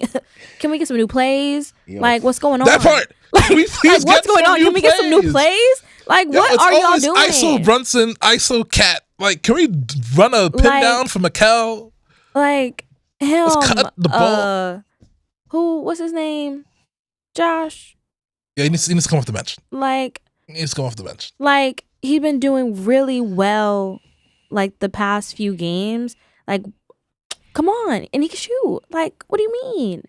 get some new plays? Like, what's going on? That part. Like, what's going on? Can we get some new plays? Like, what are y'all doing? ISO Brunson, ISO Cat. Like, can we run a pin down for Mikal? Like, him. Let's cut the ball. What's his name? Josh. Yeah, he needs to come off the bench. Like, he needs to come off the bench. Like, he's been doing really well, like, the past few games. Like, come on. And he can shoot. Like, what do you mean?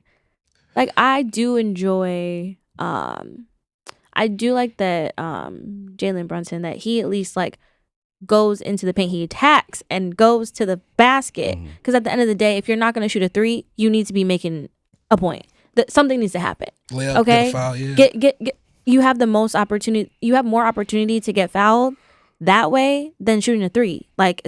Like, I do enjoy, I do like that Jalen Brunson, that he at least, like, goes into the paint. He attacks and goes to the basket. Because at the end of the day, if you're not going to shoot a three, you need to be making a point. Something needs to happen. Layup, okay? Get a foul, yeah. Get you have the most opportunity. You have more opportunity to get fouled that way than shooting a three. Like,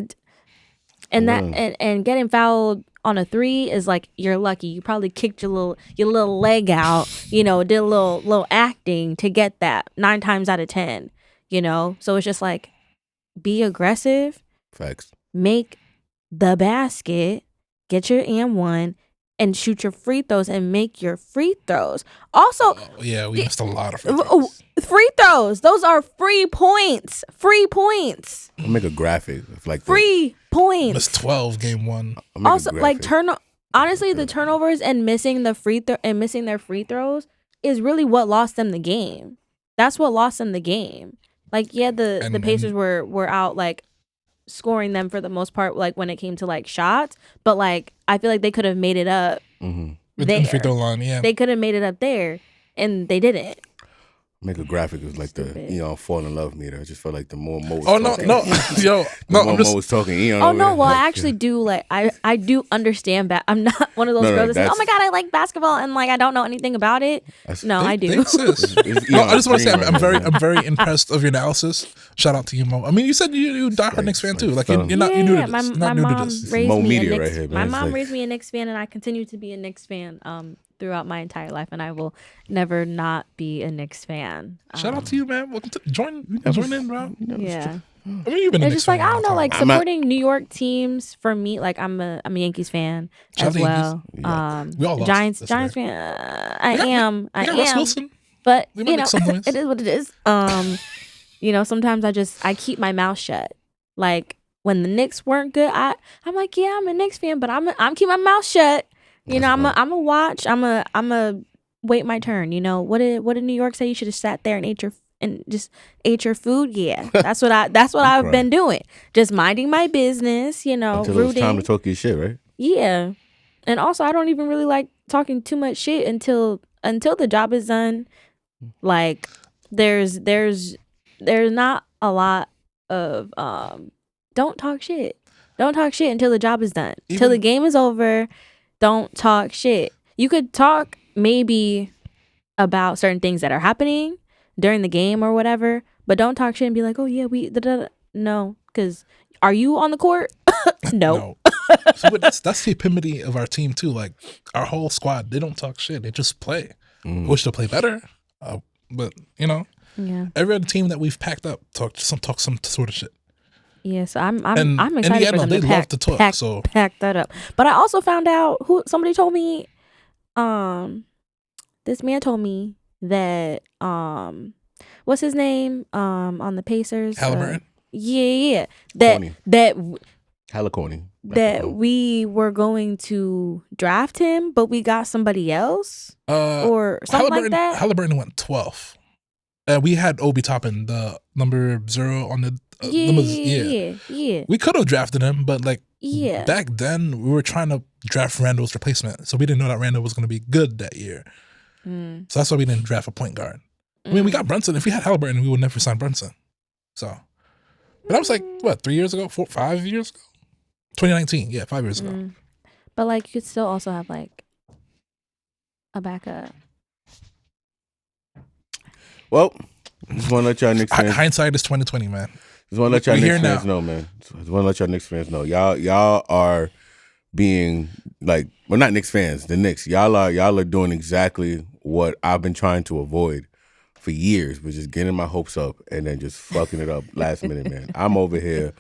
and and getting fouled on a three is like, you're lucky. You probably kicked your little leg out. You know, did a little acting to get that 9 times out of 10. You know, so it's just like, be aggressive. Facts. Make the basket. Get your and-one. And shoot your free throws and make your free throws. Also, we missed a lot of free throws. Free throws. Those are free points. Free points. I'll make a graphic of like free points. Missed 12 game 1. Also, like honestly, the turnovers and missing the missing their free throws is really what lost them the game. That's what lost them the game. Like, yeah, the Pacers were out like scoring them for the most part, like when it came to like shots, but like I feel like they could have made it up in the free throw line. Yeah, they could have made it up there, and they didn't. Make a graphic of like the fall in love meter. I just felt like the more Mo was talking. Mo was talking. Well, I actually do like I do understand that. I'm not one of those girls that say, "Oh my God, I like basketball," and like I don't know anything about it. I do. I just want to say I'm very impressed of your analysis. Shout out to you, Mo. I mean, you said you diehard Knicks fan too. Like you're not new to this. My mom raised me a Knicks. Right here, my mom raised me a Knicks fan, and I continue to be a Knicks fan. Throughout my entire life, and I will never not be a Knicks fan. Shout out to you, man. Welcome to join in, bro. Yeah. I mean, you've been a Knicks just like fan. I don't know, like supporting New York teams for me. Like I'm a Yankees fan as well. Yeah. We all lost. Giants fan. I am. Wilson. But you know, it is what it is. You know, sometimes I keep my mouth shut. Like when the Knicks weren't good, I'm like, yeah, I'm a Knicks fan, but I'm keeping my mouth shut. You know, I'm a watch. I'm a wait my turn. You know, what did New York say? You should have sat there and ate your food. Yeah, that's what I've been doing. Just minding my business. You know, until rooting. It was time to talk your shit, right? Yeah, and also I don't even really like talking too much shit until the job is done. Like there's not a lot of don't talk shit. Don't talk shit until the job is done. Till the game is over. Don't talk shit. You could talk maybe about certain things that are happening during the game or whatever, but don't talk shit and be like, oh yeah, no, because are you on the court? No. So that's the epitome of our team too. Like our whole squad, they don't talk shit. They just play. Wish to play better, but you know, every other team that we've packed up talk some sort of shit. Yeah, so I'm excited for them they to love to talk, pack that up. But I also found out somebody told me, this man told me that what's his name on the Pacers? Halliburton. Yeah, that Halicorny. that we were going to draft him, but we got somebody else or something like that. Halliburton went 12th. We had Obi Toppin, the number 0 on the numbers. Yeah. We could have drafted him, but back then we were trying to draft Randall's replacement, so we didn't know that Randall was going to be good that year. So that's why we didn't draft a point guard. I mean, we got Brunson. If we had Halliburton, we would never sign Brunson. So, but that was 3 years ago, 5 years ago, 2019. Yeah, 5 years ago. But you could still also have a backup. Well, just want to let y'all Knicks fans. Hindsight is 2020, man. Just want to let y'all Knicks fans know, man. Just want to let y'all Knicks fans know. Y'all are being not Knicks fans, the Knicks. Y'all are doing exactly what I've been trying to avoid for years, which is getting my hopes up and then just fucking it up last minute, man. I'm over here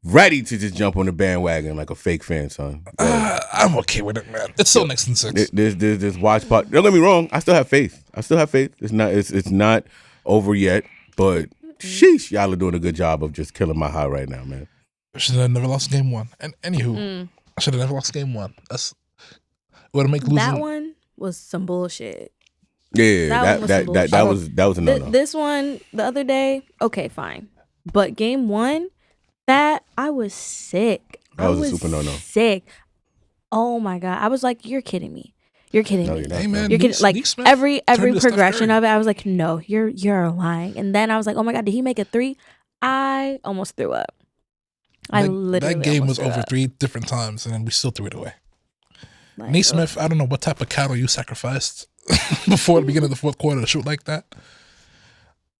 ready to just jump on the bandwagon like a fake fan, son. I'm okay with it, man. It's still Knicks in 6. There's watch part. Don't get me wrong. I still have faith. It's not over yet, but sheesh, y'all are doing a good job of just killing my high right now, man. I should have never lost game 1. And anywho, I should have never lost game 1. That's what make losing. That one was some bullshit. Yeah, that was a no-no. This one the other day, okay, fine, but game 1, that I was sick. That was a super no-no. Sick. Oh my god, I was like, you're kidding me. You're kidding me. Hey man, you're kidding. Every progression of it, I was like, no, you're lying. And then I was like, oh my god, did he make a 3? I almost threw up. That game was over 3 different times, and then we still threw it away. Naismith, I don't know what type of cattle you sacrificed before the beginning of the 4th quarter to shoot like that.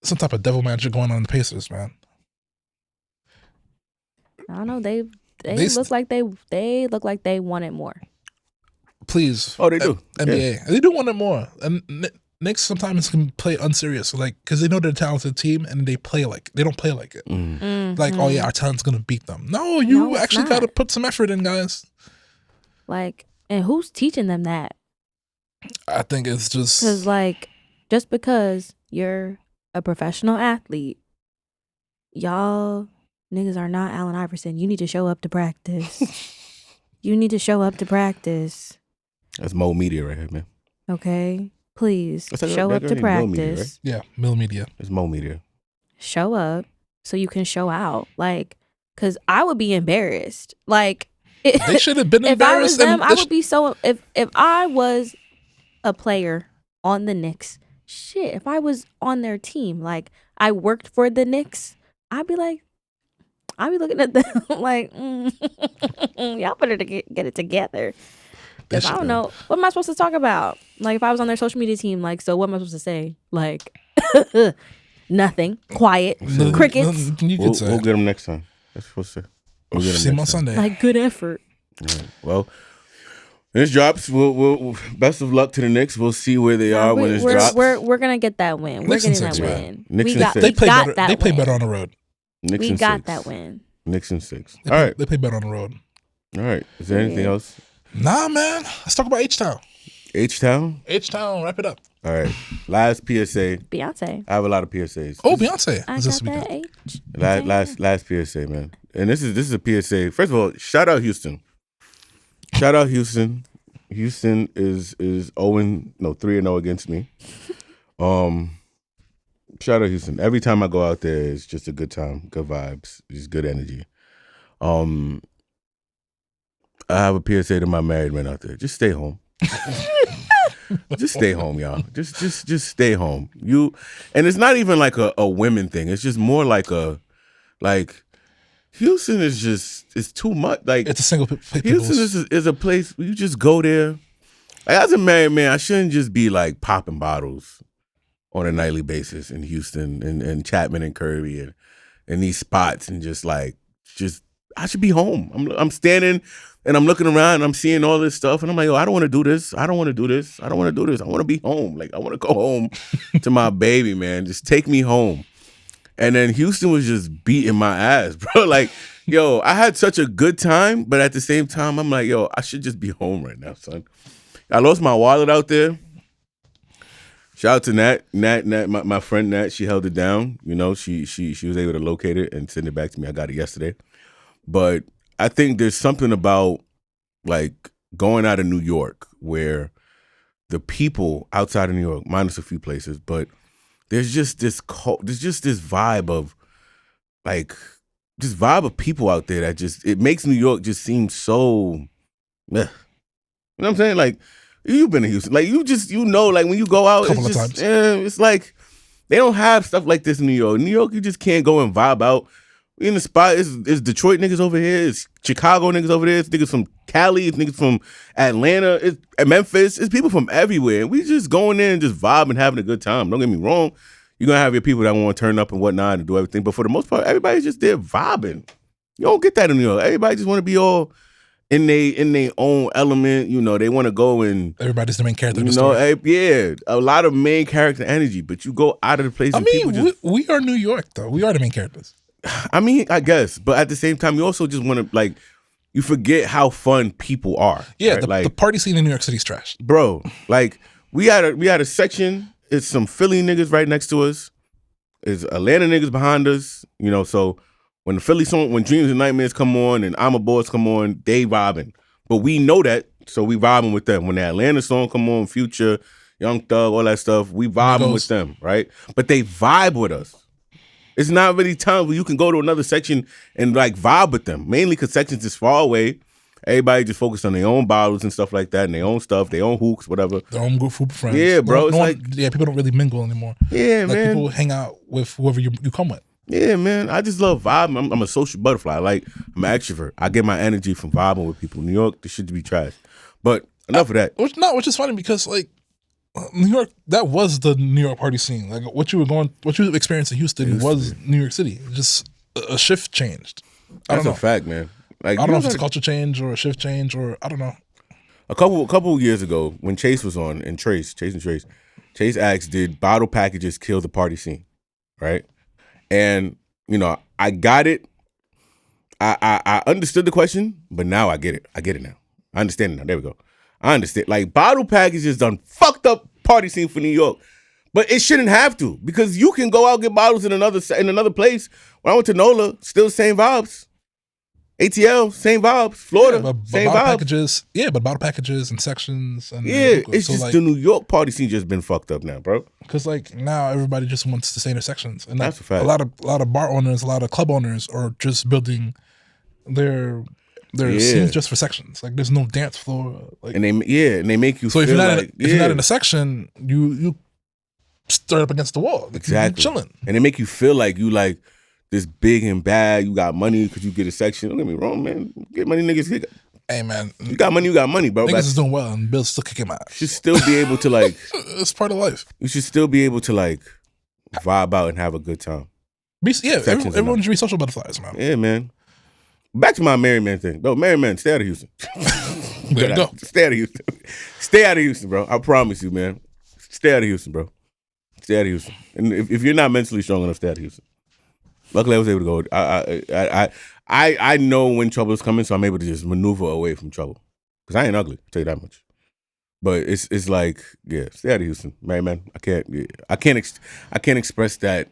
Some type of devil magic going on in the Pacers, man. I don't know. They look like they wanted more. Please. Oh, they do. NBA. Yeah. They do want it more. And Knicks sometimes can play unserious, because they know they're a talented team and they don't play like it. Oh yeah, our talent's gonna beat them. No, you actually gotta put some effort in, guys. And who's teaching them that? I think it's just because just because you're a professional athlete, y'all niggas are not Allen Iverson. You need to show up to practice. That's Mo Media right here, man. Okay, please show up to practice. Media, right? Yeah, Mill Media. It's Mo Media. Show up so you can show out. Because I would be embarrassed. They should have been embarrassed. If I was them, I would be so. If I was a player on the Knicks, shit. If I was on their team, I worked for the Knicks, I'd be looking at them y'all better get it together. Because I don't know, what am I supposed to talk about? If I was on their social media team, so what am I supposed to say? Nothing. Quiet. Crickets. We'll get them next time. That's supposed to. We'll see him on Sunday. Good effort. Right. Well, when this drops, we'll best of luck to the Knicks. We'll see where they are when it drops. We're gonna get that win. We're getting that win. They play better on the road. Knicks we got that win. Knicks in 6. All right. They play better on the road. All right. Is there anything else? Nah, man. Let's talk about H-Town. H-Town? H-Town. Wrap it up. All right. Last PSA. Beyonce. I have a lot of PSAs. Oh, Beyonce. I got that Last PSA, man. And this is a PSA. First of all, shout out Houston. Shout out Houston. Houston is 3-0 against me. Shout out Houston. Every time I go out there, it's just a good time, good vibes, just good energy. I have a PSA to my married men out there. Just stay home. Just stay home, y'all. Just stay home. And it's not even like a women thing. It's just more like Houston is too much. It's a single Houston is a place where you just go there. As a married man, I shouldn't just be popping bottles on a nightly basis in Houston and Chapman and Kirby and these spots and just I should be home. I'm standing and I'm looking around and I'm seeing all this stuff and I'm like, I don't want to do this. I don't want to do this. I don't want to do this. I want to be home. I want to go home to my baby, man. Just take me home. And then Houston was just beating my ass, bro. I had such a good time, but at the same time, I'm like, I should just be home right now, son. I lost my wallet out there. Shout out to Nat, my friend Nat. She held it down. She was able to locate it and send it back to me. I got it yesterday. But I think there's something about like going out of New York where the people outside of New York, minus a few places, but there's just this vibe of like this vibe of people out there that just it makes New York just seem so. You know what I'm saying? Like you've been to Houston, like like when you go out, Couple of times. It's like they don't have stuff like this in New York. New York, you just can't go and vibe out. We in the spot. It's Detroit niggas over here. It's Chicago niggas over there. It's niggas from Cali. It's niggas from Atlanta. It's Memphis. It's people from everywhere. And we just going there and just vibing, having a good time. Don't get me wrong. You're going to have your people that want to turn up and whatnot and do everything. But for the most part, everybody's just there vibing. You don't get that in New York. Everybody just want to be all in their own element. You know, they want to go and... Everybody's the main character in the story. A lot of main character energy. But you go out of the place and people just... we are New York, though. We are the main characters. I mean, I guess, but at the same time, you also just want to like, you forget how fun people are. Yeah, right? the party scene in New York City is trash, bro. Like we had a section. It's some Philly niggas right next to us. It's Atlanta niggas behind us. You know, so when the Philly song, when Dreams and Nightmares come on and I'm a Boss come on, they vibing. But we know that, so we vibing with them. When the Atlanta song come on, Future, Young Thug, all that stuff, we vibing with them, right? But they vibe with us. It's not really times where you can go to another section and like vibe with them. Mainly because sections is far away. Everybody just focused on their own bottles and stuff like that, and their own stuff, their own hooks, whatever. Their own group of friends. Yeah, bro. People don't really mingle anymore. Yeah, like, man. People hang out with whoever you come with. Yeah, man. I just love vibing. I'm a social butterfly. I'm an extrovert. I get my energy from vibing with people. New York, this shit to be trash. But enough of that. Which is funny because like New York, that was the New York party scene. Like what you experienced in Houston was New York City. Just a shift changed. That's a fact, man. Like I don't know if it's a culture change or a shift change or I don't know. A couple of years ago when Chase was on and Chase asked, did bottle packages kill the party scene? Right? And you know, I got it. I understood the question, but now I get it. I get it now. I understand it now. There we go. I understand. Like bottle packages done fucked up party scene for New York, but it shouldn't have to because you can go out and get bottles in another place. When I went to NOLA, still the same vibes. ATL, same vibes. Florida, same vibes. But bottle packages and sections and it's just like, the New York party scene just been fucked up now, bro. Because like now everybody just wants to stay in their sections, and that's a fact. A lot of bar owners, a lot of club owners are just building their scenes just for sections. Like there's no dance floor. Like, and they make you. So if you're not in a section, you start up against the wall. Like, exactly, you're chilling, and they make you feel like you like this big and bad. You got money because you get a section. Don't get me wrong, man. Get money, niggas. Hey, man, you got money, bro. Niggas is doing well, and Bill's still kicking my ass. You should still be able to like. It's part of life. You should still be able to like vibe out and have a good time. Everyone should be social butterflies, man. Yeah, man. Back to my Mary Man thing. Bro, Mary Man, stay out of Houston. There you go. Stay out of Houston. Stay out of Houston, bro. I promise you, man. Stay out of Houston, bro. Stay out of Houston. And if you're not mentally strong enough, stay out of Houston. Luckily, I was able to go. I know when trouble is coming, so I'm able to just maneuver away from trouble. Because I ain't ugly, I'll tell you that much. But it's like, yeah, stay out of Houston. Mary Man, I can't express that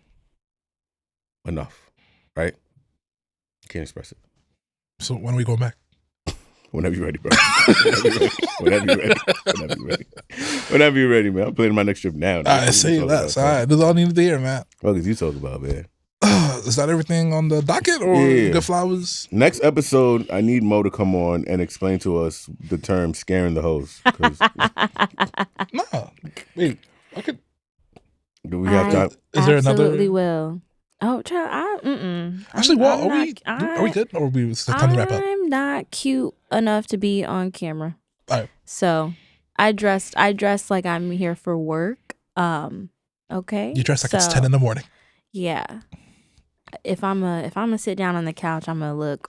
enough, right? I can't express it. So when are we going back? Whenever you're ready, bro. Whenever you're ready, man. I'm planning my next trip now. All right, say less. All right, that's all I needed to hear, man. What did you talk about, man? Is that everything on the docket or good flowers? Next episode, I need Mo to come on and explain to us the term scaring the hoes. No. Wait, I could. Do we have time? Is there another? Absolutely will. Oh, child, Actually, well, are we good? Or are we time to wrap up? I'm not cute enough to be on camera. All right. So I dress like I'm here for work. Okay. You dress like it's 10 in the morning. Yeah. If I'm gonna sit down on the couch, I'm gonna look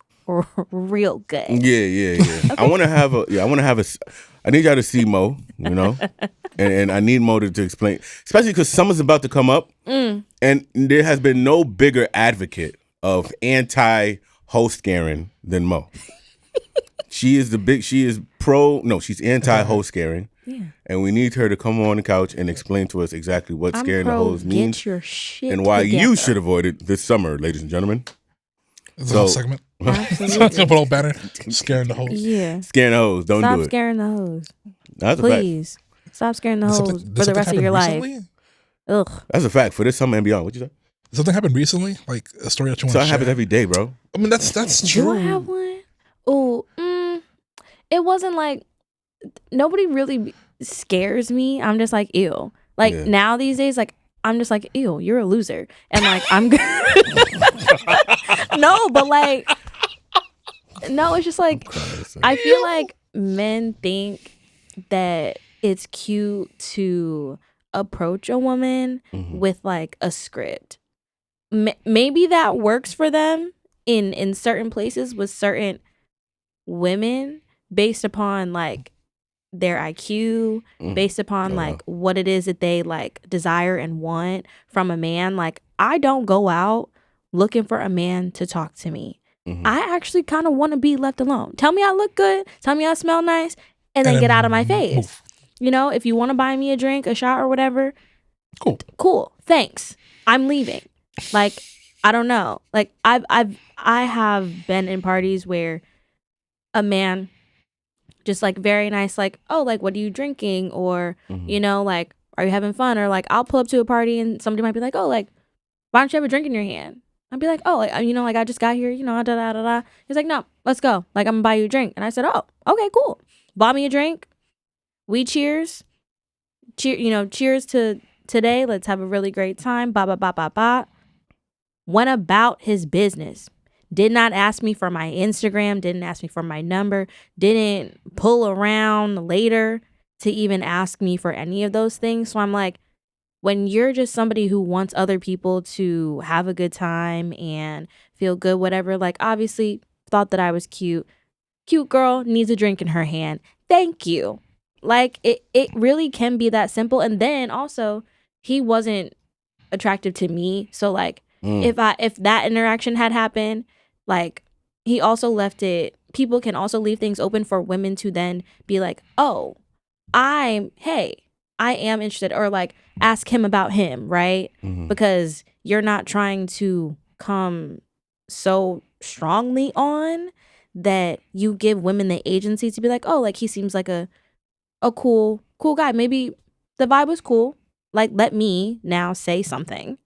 real good. Yeah. Okay. I want to have I need y'all to see Mo, you know, and I need Mo to explain, especially because summer's about to come up, and there has been no bigger advocate of anti-host scaring than Mo. She's anti-host scaring. Yeah. And we need her to come on the couch and explain to us exactly what scaring the hoes means your shit and why together. you should avoid it this summer, ladies and gentlemen. It's a whole segment. Absolutely. Put a whole banner. Scaring the hoes. Yeah. Scaring the hoes. Don't Stop do it. scaring the hoes. That's Please. Stop scaring the hoes for the rest of your life. Ugh. That's a fact. For this summer and beyond. What you say? Did something happen recently? Like a story that you want to share? Something happens every day, bro. I mean, that's true. Do I have one? Oh, it wasn't like, nobody really scares me. I'm just like, ew. Like now these days, like I'm just like, ew, you're a loser. And like I'm good. No, but like, no, it's just like, I feel like men think that it's cute to approach a woman with like a script. Maybe that works for them in certain places with certain women based upon like their IQ, based upon like what it is that they like desire and want from a man. Like I don't go out looking for a man to talk to me. I actually kind of want to be left alone. Tell me I look good, tell me I smell nice, and then get out of my face. Move. You know, if you want to buy me a drink, a shot or whatever, cool, thanks, I'm leaving. Like I don't know, like I have been in parties where a man just like very nice, like, oh, like what are you drinking, or you know, like are you having fun, or like I'll pull up to a party and somebody might be like, oh, like why don't you have a drink in your hand? I'd be like, oh, like, you know, like I just got here, you know, da da da da. He's like, no, let's go, like I'm gonna buy you a drink. And I said, oh, okay, cool. Bought me a drink. We cheers, you know, cheers to today. Let's have a really great time. Ba ba ba ba ba. Went about his business. Did not ask me for my Instagram. Didn't ask me for my number. Didn't pull around later to even ask me for any of those things. So I'm like, when you're just somebody who wants other people to have a good time and feel good, whatever, like obviously thought that I was cute. Cute girl needs a drink in her hand. Thank you. Like it really can be that simple. And then also he wasn't attractive to me. So like if that interaction had happened, like he also left it, people can also leave things open for women to then be like, oh, I am interested, or like ask him about him, right? Because you're not trying to come so strongly on that you give women the agency to be like, oh, like he seems like a cool guy. Maybe the vibe was cool. Like let me now say something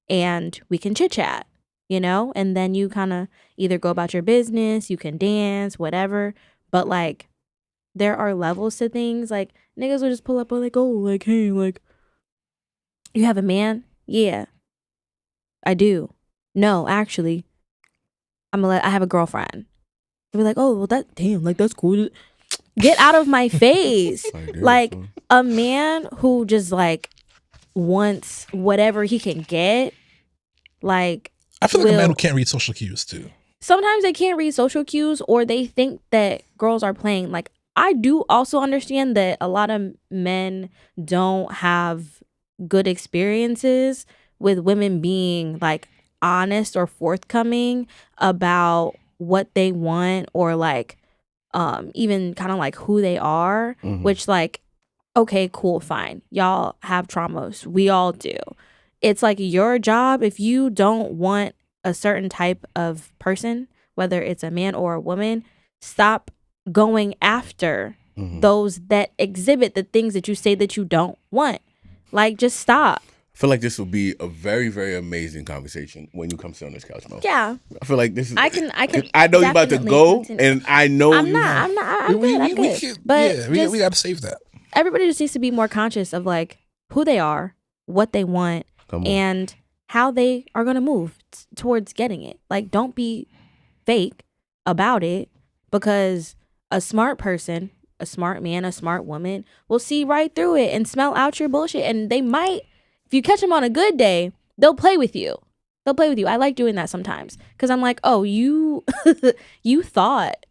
and we can chit chat, you know? And then you kind of either go about your business, you can dance, whatever. But like there are levels to things. Like niggas will just pull up and like, oh, like, hey, like, you have a man? Yeah, I do. No, actually, I have a girlfriend. They'll be like, oh, well, like, that's cool. Get out of my face. Like, a man who just, like, wants whatever he can get, like, I feel like a man who can't read social cues, too. Sometimes they can't read social cues, or they think that girls are playing. Like, I do also understand that a lot of men don't have good experiences with women being like honest or forthcoming about what they want, or like even kind of like who they are, which like, okay, cool, fine. Y'all have traumas. We all do. It's like your job, if you don't want a certain type of person, whether it's a man or a woman, stop going after those that exhibit the things that you say that you don't want. Like, just stop. I feel like this will be a very, very amazing conversation when you come sit on this couch, Mo. Yeah. I feel like this is. I can. I know you're about to go, and I know I'm not. I'm good. But we got to save that. Everybody just needs to be more conscious of like who they are, what they want, and how they are gonna move towards getting it. Like, don't be fake about it, because a smart person, a smart man, a smart woman will see right through it and smell out your bullshit. And they might, if you catch them on a good day, they'll play with you. They'll play with you. I like doing that sometimes, because I'm like, oh, you you thought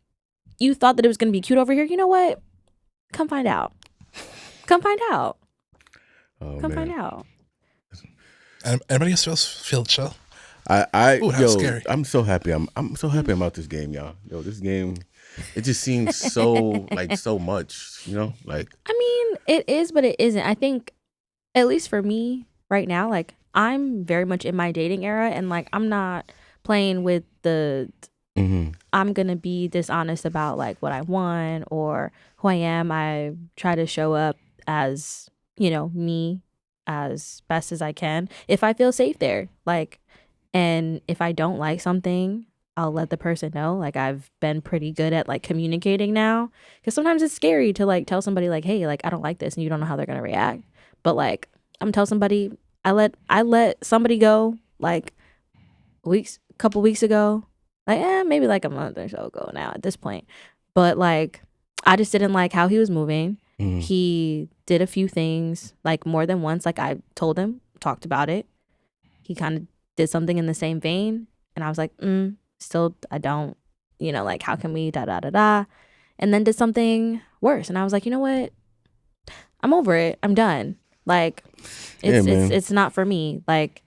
that it was going to be cute over here. You know what? Come find out. Come find out. Find out. Everybody else feel chill? Yo, scary. I'm so happy. I'm so happy about this game, y'all. Yo, this game, it just seems so like so much, you know? Like, I mean, it is, but it isn't. I think, at least for me right now, like I'm very much in my dating era, and like I'm not playing with the Mm-hmm. I'm gonna be dishonest about like what I want or who I am. I try to show up as, you know, me as best as I can if I feel safe there. Like, and if I don't like something, I'll let the person know. Like, I've been pretty good at like communicating now, because sometimes it's scary to like tell somebody like, hey, like I don't like this, and you don't know how they're gonna react. But like, I'm tell somebody, I let somebody go like couple weeks ago, like maybe like a month or so ago now at this point. But like, I just didn't like how he was moving. Mm-hmm. He did a few things like more than once. Like, I told him, talked about it. He kind of did something in the same vein, and I was like, still, I don't, you know, like, how can we da da da da, and then did something worse, and I was like, you know what, I'm over it, I'm done. Like, it's not for me. Like,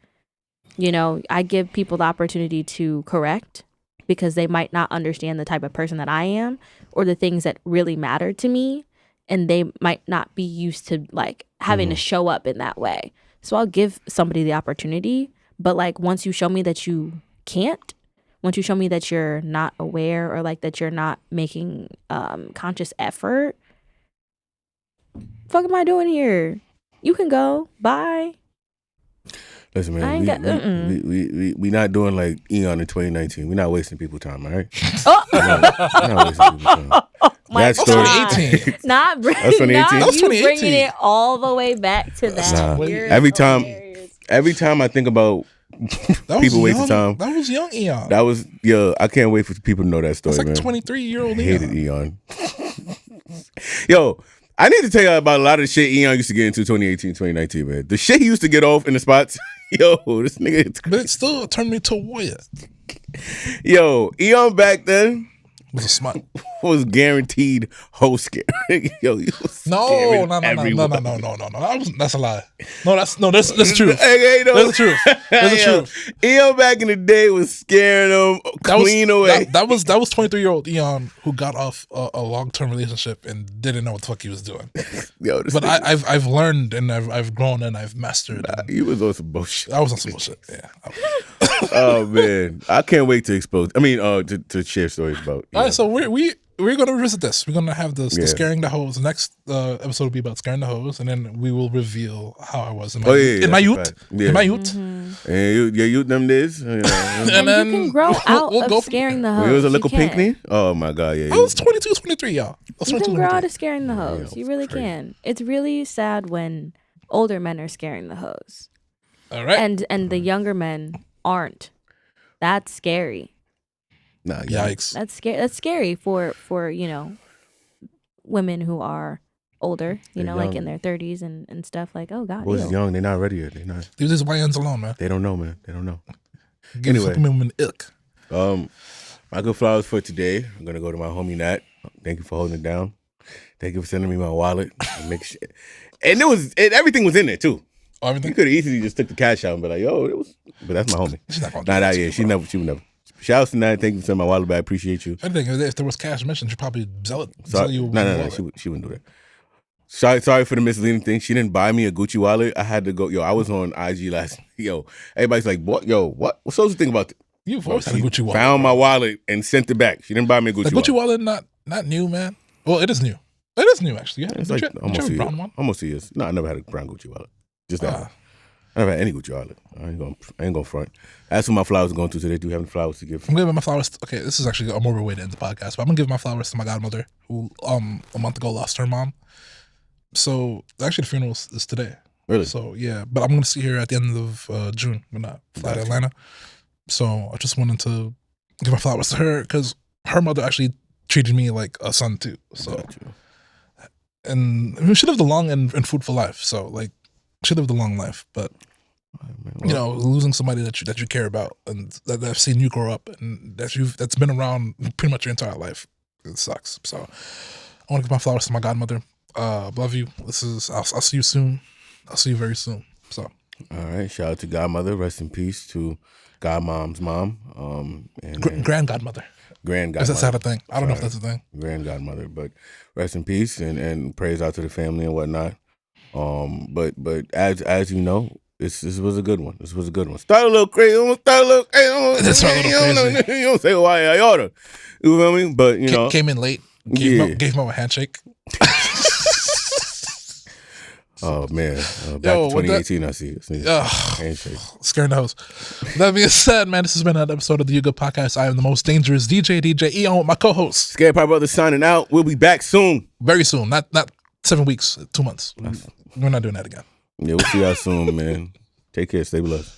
you know, I give people the opportunity to correct, because they might not understand the type of person that I am or the things that really matter to me, and they might not be used to like having to show up in that way. So I'll give somebody the opportunity, but like, once you show me that you can't, once you show me that you're not aware, or like that you're not making conscious effort, fuck am I doing here? You can go. Bye. Listen, man, we not doing like Eon in 2019. We're not wasting people's time, all right? Oh. We're not wasting people's time. That story. 2018. Not bringing, That's 2018. not That's you 2018. bringing it all the way back to that. Nah. You're Every time I think about people wasting time, that was young Eon. that was I can't wait for people to know that story, That's like man. 23-year-old I Eon. hated Eon. Yo, I need to tell you about a lot of the shit Eon used to get into 2018, 2019, man. The shit he used to get off in the spots. Yo, this nigga. But it still turned me to a warrior. Yo, Eon back then Was a smart. was guaranteed host scare. Yo, he was No. That's a lie. That's the truth. Hey, no. That's the truth. That's the truth. Eon back in the day was scaring them clean away. That was 23-year-old Eon who got off a long-term relationship and didn't know what the fuck he was doing. Yo, But I've learned, and I've grown, and I've mastered. he was on some bullshit. I was on some bullshit. Yeah. Oh man, I can't wait to expose. I mean, to share stories about. All right, so we're gonna revisit this. We're gonna have the Yeah. scaring the hoes. The next episode will be about scaring the hoes, and then we will reveal how I was in my Oh, yeah, in my that's a youth. fact. Yeah. In my youth. And you them days. And And then you can grow out we'll go of from scaring the When hoes. you was a You little can. pinkney. Oh my god, yeah. I was 22, 23, y'all. I was You 22, can grow out 23. of scaring the hoes. You really crazy. can. It's really sad when older men are scaring the hoes, All right. and the younger men aren't. That's scary. Nah, yeah. Yikes. That's scary. That's scary for you know, women who are older. You They're know, like young. in their 30s and stuff. Like, oh god, Boys ew. young, they're not ready yet. They're not. Leave these YNs alone, man. They don't know, man. They don't know. Give Anyway. fucking women ick. My good flowers for today. I'm gonna go to my homie Nat. Thank you for holding it down. Thank you for sending me my wallet. And everything was in there too. Oh, You everything. could have easily just took the cash out and be like, yo, it was. But that's my homie. She's not gonna do Nah, that. yeah, she would never. Shout out to Nat. Thank you for sending my wallet back. Appreciate you. I think if there was cash mentioned, she'd probably sell Sorry. you. No, wallet. she wouldn't do that. Sorry for the misleading thing. She didn't buy me a Gucci wallet. I had to go. Yo, I was on IG last. Yo, everybody's like, what? Yo, what? What's supposed to think about this? You've always had a She Gucci wallet. found my wallet and sent it back. She didn't buy me a Gucci The wallet. Gucci wallet not new, man. Well, it is new. It is new, actually. Yeah. It's Did like you almost have a a year. brown one? Almost 2 years. No, I never had a brown Gucci wallet. Just that. Ah. one. I never had any Gucci wallet. I ain't gonna front. That's what my flowers are going to today. Do you have any flowers to give? I'm giving my flowers. Okay, this is actually a more way to end the podcast, but I'm gonna give my flowers to my godmother, who a month ago lost her mom. So actually, the funeral is today. Really? So yeah, but I'm gonna see her at the end of June. I'm gonna fly to Atlanta. So I just wanted to give my flowers to her because her mother actually treated me like a son too. So Got you. and I mean, she lived a long and fruitful life. So like she lived a long life, but you know, losing somebody that you care about and that I've seen you grow up and that's been around pretty much your entire life, it sucks. So I want to give my flowers to my godmother. Love you. I'll see you soon. I'll see you very soon. So All right. Shout out to Godmother. Rest in peace to Godmom's mom. And grand godmother. Grand Is Godmother. that a thing? I don't know if that's a thing. Grand Godmother. But rest in peace and praise out to the family and whatnot. But as you know, this was a good one. This was a good one. Start a little crazy. That's a little crazy. You don't say why I oughta. You know what I mean? But you know, came in late. Gave him a handshake. Oh man, back to 2018. I see. Handshake. Scaring the host. That being said, man, this has been another episode of the You Good Podcast. I am the most dangerous DJ Eon with my co-host. Scared Pie Brother signing out. We'll be back soon. Very soon. Not 7 weeks, 2 months. We're not doing that again. Yeah, we'll see y'all soon, man. Take care. Stay blessed.